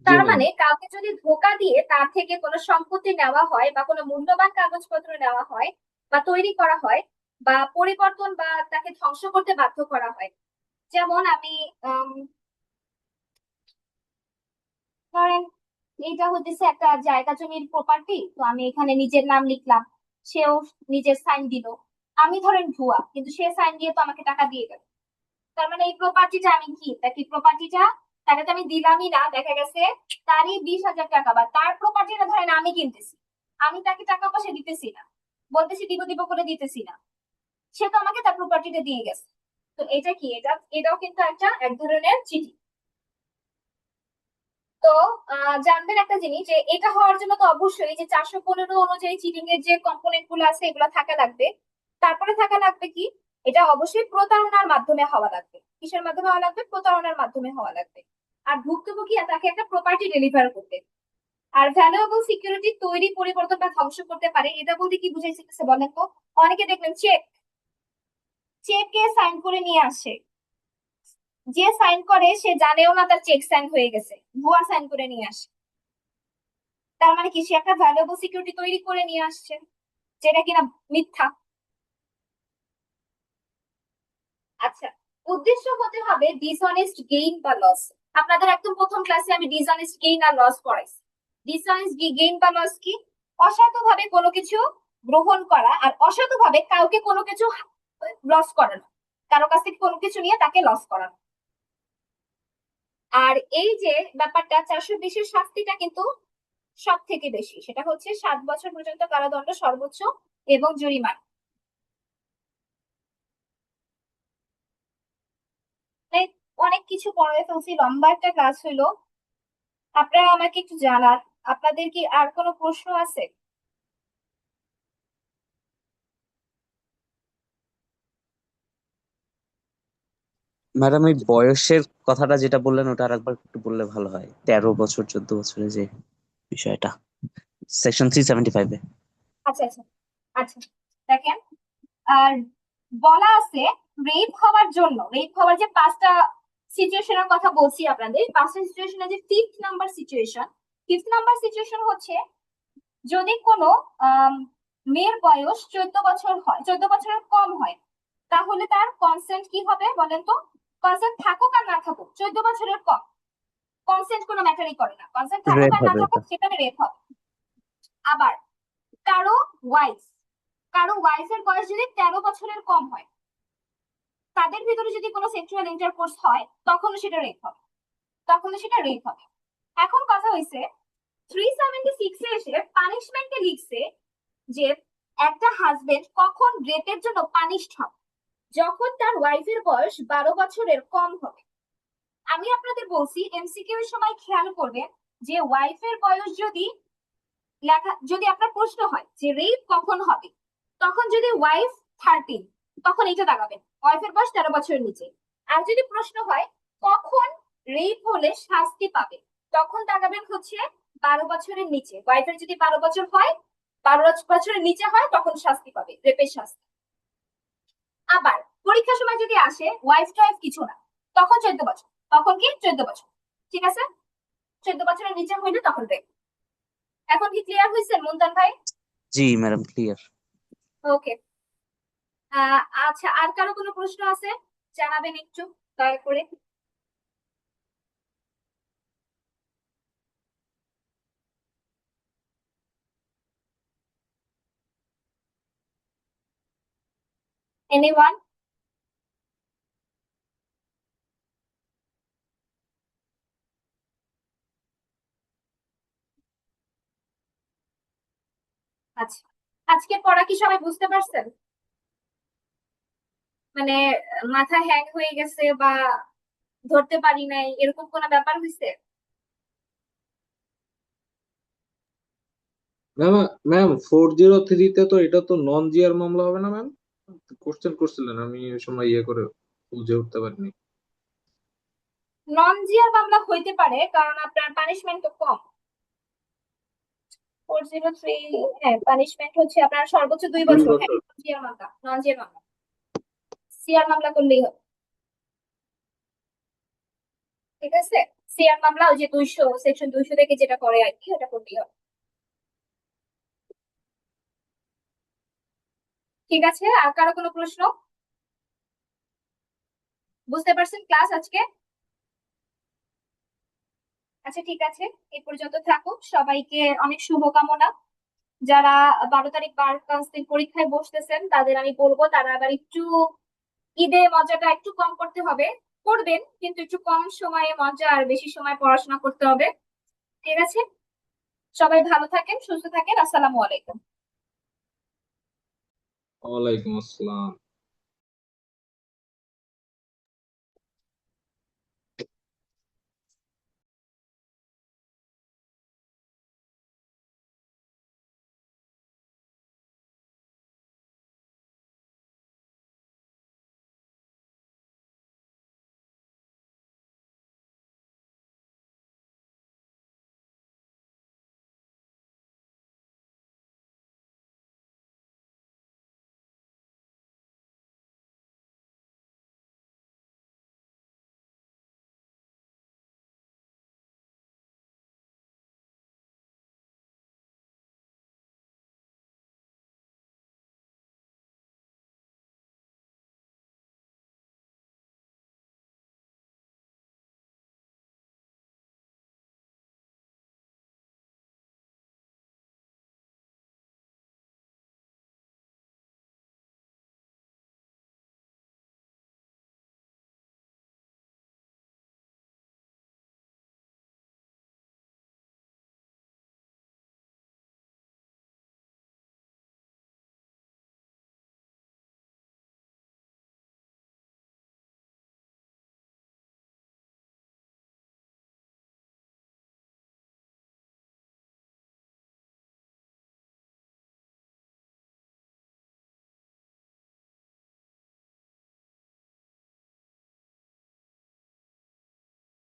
জি তার ম্যাম। মানে কাউকে যদি ধোঁকা দিয়ে তার থেকে কোনো সম্পত্তি নেওয়া হয় বা কোনো মূল্যবান কাগজপত্র নেওয়া হয় বা তৈরি করা হয় বা পরিবর্তন বা তাকে ধ্বংস করতে বাধ্য করা হয়, যেমন আমি ধরেন এটা হচ্ছে একটা জায়গা জমির প্রপার্টি, তো আমি এখানে নিজের নাম লিখলাম, সেও নিজের সাইন দিল, আমি ধরেন ভুয়া, কিন্তু সে সাইন দিয়ে তো আমাকে টাকা দিয়ে গেল। তার মানে এই প্রপার্টিটা আমি কি, তাকে প্রপার্টিটা তাকে তো আমি দিলামই না, দেখা গেছে তারই 20,000 টাকা, বা তার প্রপার্টিটা ধরেন আমি কিনতেছি, আমি তাকে টাকা পয়সা দিতেছি না, বলতেছি দিব দিব করে দিতেছি না, সে তো আমাকে তার প্রপার্টিটা দিয়ে গেছে। তো এটা কি, এটাও কিন্তু এক ধরনের চিঠি। তো জানবেন একটা জিনিস, যে এটা হওয়ার জন্য তো অবশ্যই যে 415 অনুযায়ী চিটিং এর যে কম্পোনেন্ট গুলো আছে এগুলো থাকা লাগবে। তারপরে থাকা লাগবে কি, এটা অবশ্যই প্রতারণার মাধ্যমে হওয়া লাগবে। কিসের মাধ্যমে হওয়া লাগবে? প্রতারণার মাধ্যমে হওয়া লাগবে। আর ভুক্তভোগী তাকে একটা প্রপার্টি ডেলিভার করতে। আর ভ্যালুয়েবল সিকিউরিটি তৈরি, পরিবর্তন বা ধ্বংস করতে পারে, এটা বলতে কি বুঝাইছে বলেন তো? অনেকে দেখবেন চেকে সাইন করে নিয়ে আসে, যে সাইন করে সে জানেও না তার চেক সাইন হয়ে গেছে, ভুয়া সাইন করে নিয়ে আসে। তার মানে কি, সে একটা ভ্যালুয়েবল সিকিউরিটি তৈরি করে নিয়ে আসছে, যেটা কিনা মিথ্যা। আচ্ছা, উদ্দেশ্য হতে হবে ডিসঅনেস্ট গেইন বা লস। আপনাদের একদম প্রথম ক্লাসে আমি ডিসঅনেস্ট গেইন আর লস পড়াইছি। ডিসঅনেস্ট গেইন বা লস কি? অসৎভাবে কোনো কিছু গ্রহণ করা আর অসৎভাবে কাউকে কোনো কিছু লস করানো, কারো কাছ থেকে কোনো কিছু নিয়ে তাকে লস করানো। আর এই যে ব্যাপারটা 420-এর শাস্তিটা কিন্তু সব থেকে বেশি, সেটা হচ্ছে 7 বছর পর্যন্ত কারাদণ্ড সর্বোচ্চ এবং জরিমানা। মানে অনেক কিছু পড়ায় ফেলছি, লম্বা একটা ক্লাস হইলো। আপনারা আমাকে একটু জানান, আপনাদের কি আর কোনো প্রশ্ন আছে? ম্যাডাম এই বয়সের কথাটা যেটা বললেন ওটা আরেকবার একটু বললে ভালো হয়, 13 বছর 14 বছরের যে বিষয়টা সেকশন 375-এ। আচ্ছা আচ্ছা আচ্ছা, দেখেন, আর বলা আছে রেপ হওয়ার যে 5টা সিচুয়েশনের কথা বলছি আপনাদের, 5টা সিচুয়েশনের যে ফিফথ নাম্বার সিচুয়েশন হচ্ছে যদি কোনো মেয়ের বয়স 14 বছর হয়, 14 বছরের কম হয়, তাহলে তার কনসেন্ট কি হবে বলেন তো? কনসেন্ট থাকুক আর না থাকুক, 14 বছরের কম, কনসেন্ট কোনো ম্যাটারই করে না, কনসেন্ট থাকুক রেপ আর না হবে ওটা। থাকুক সেখানে রেপ হবে। আবার কারো ওয়াইফ কারো ওয়াইফের বয়স যদি 13 বছরের কম হয়, তাদের ভিতরে যদি কোনো সেক্সুয়াল ইন্টারকোর্স হয়, তখনও সেটা রেপ হবে। এখন কথা হয়েছে 376-এ এসে পানিশমেন্টে লিখছে যে একটা হাজবেন্ড কখন রেপের জন্য পানিশড হবে, যখন তার ওয়াইফের বয়স 12 বছরের কম হবে। আমি আপনাদের বলছি এমসিকিউ এর সময় খেয়াল করবেন যে ওয়াইফের বয়স যদি আপনার প্রশ্ন হয় যে রেপ কখন হবে, তখন যদি ওয়াইফ 13, তখন এটা দাগাবেন ওয়াইফের বয়স 13 বছরের নিচে। আর যদি প্রশ্ন হয় কখন রেপ হলে শাস্তি পাবে, তখন দাগাবেন হচ্ছে 12 বছরের নিচে। ওয়াইফের যদি 12 বছর হয়, 12 বছরের নিচে হয়, তখন শাস্তি পাবে, রেপের শাস্তি। আবার পরীক্ষার সময় যদি আসে ওয়াইফ টয়েফ কিছু না, তখন 14 বছর, তখন কি 14 বছর, ঠিক আছে? 14 বছরের নিচে হইলে তখন রেপ। এখন কি ক্লিয়ার হয়েছে মুনতান ভাই? জি ম্যাডাম, ক্লিয়ার। ওকে। আচ্ছা, আর কারো কোনো প্রশ্ন আছে? জানাবেন একটু দয়া করে। এনিওয়ান? আচ্ছা, আজকের পড়া কি সবাই বুঝতে পারছেন? মানে মাথা হ্যাং হয়ে গেছে বা ধরতে পারি নাই এরকম কোনো ব্যাপার হয়েছে? ম্যাম, ম্যাম 403-তে তো এটা তো নন জিআর মামলা হবে না ম্যাম? কোশ্চেন করছিলেন, আমি ওই সময় ইয়ে করে বুঝে উঠতে পারিনি। নন জিআর মামলা হইতে পারে, কারণ আপনার পানিশমেন্ট তো কম। 403, হ্যাঁ, পানিশমেন্ট হচ্ছে আপনার সর্বোচ্চ 2 বছর। হ্যাঁ, 2 বছর। নন জিআর মামলা, সিআর মামলা করলেই হবে, ঠিক আছে? সিআর মামলা ওই যে 200, সেকশন 200 থেকে যেটা করে আর কি, ওটা করতেই হবে। ঠিক আছে, আর কারো কোনো প্রশ্ন? বুঝতে পারছেন ক্লাস আজকে? আচ্ছা ঠিক আছে, এ পর্যন্ত থাকুক। সবাইকে অনেক শুভকামনা। যারা 12 তারিখ বার কাউন্সিলিং পরীক্ষায় বসতেছেন তাদের আমি বলবো তারা আবার একটু ঈদে মজাটা একটু কম করতে হবে। করবেন, কিন্তু একটু কম সময়ে মজা আর বেশি সময় পড়াশোনা করতে হবে, ঠিক আছে? সবাই ভালো থাকেন, সুস্থ থাকেন। আসসালামু আলাইকুম। ওয়ালাইকুম আসসালাম।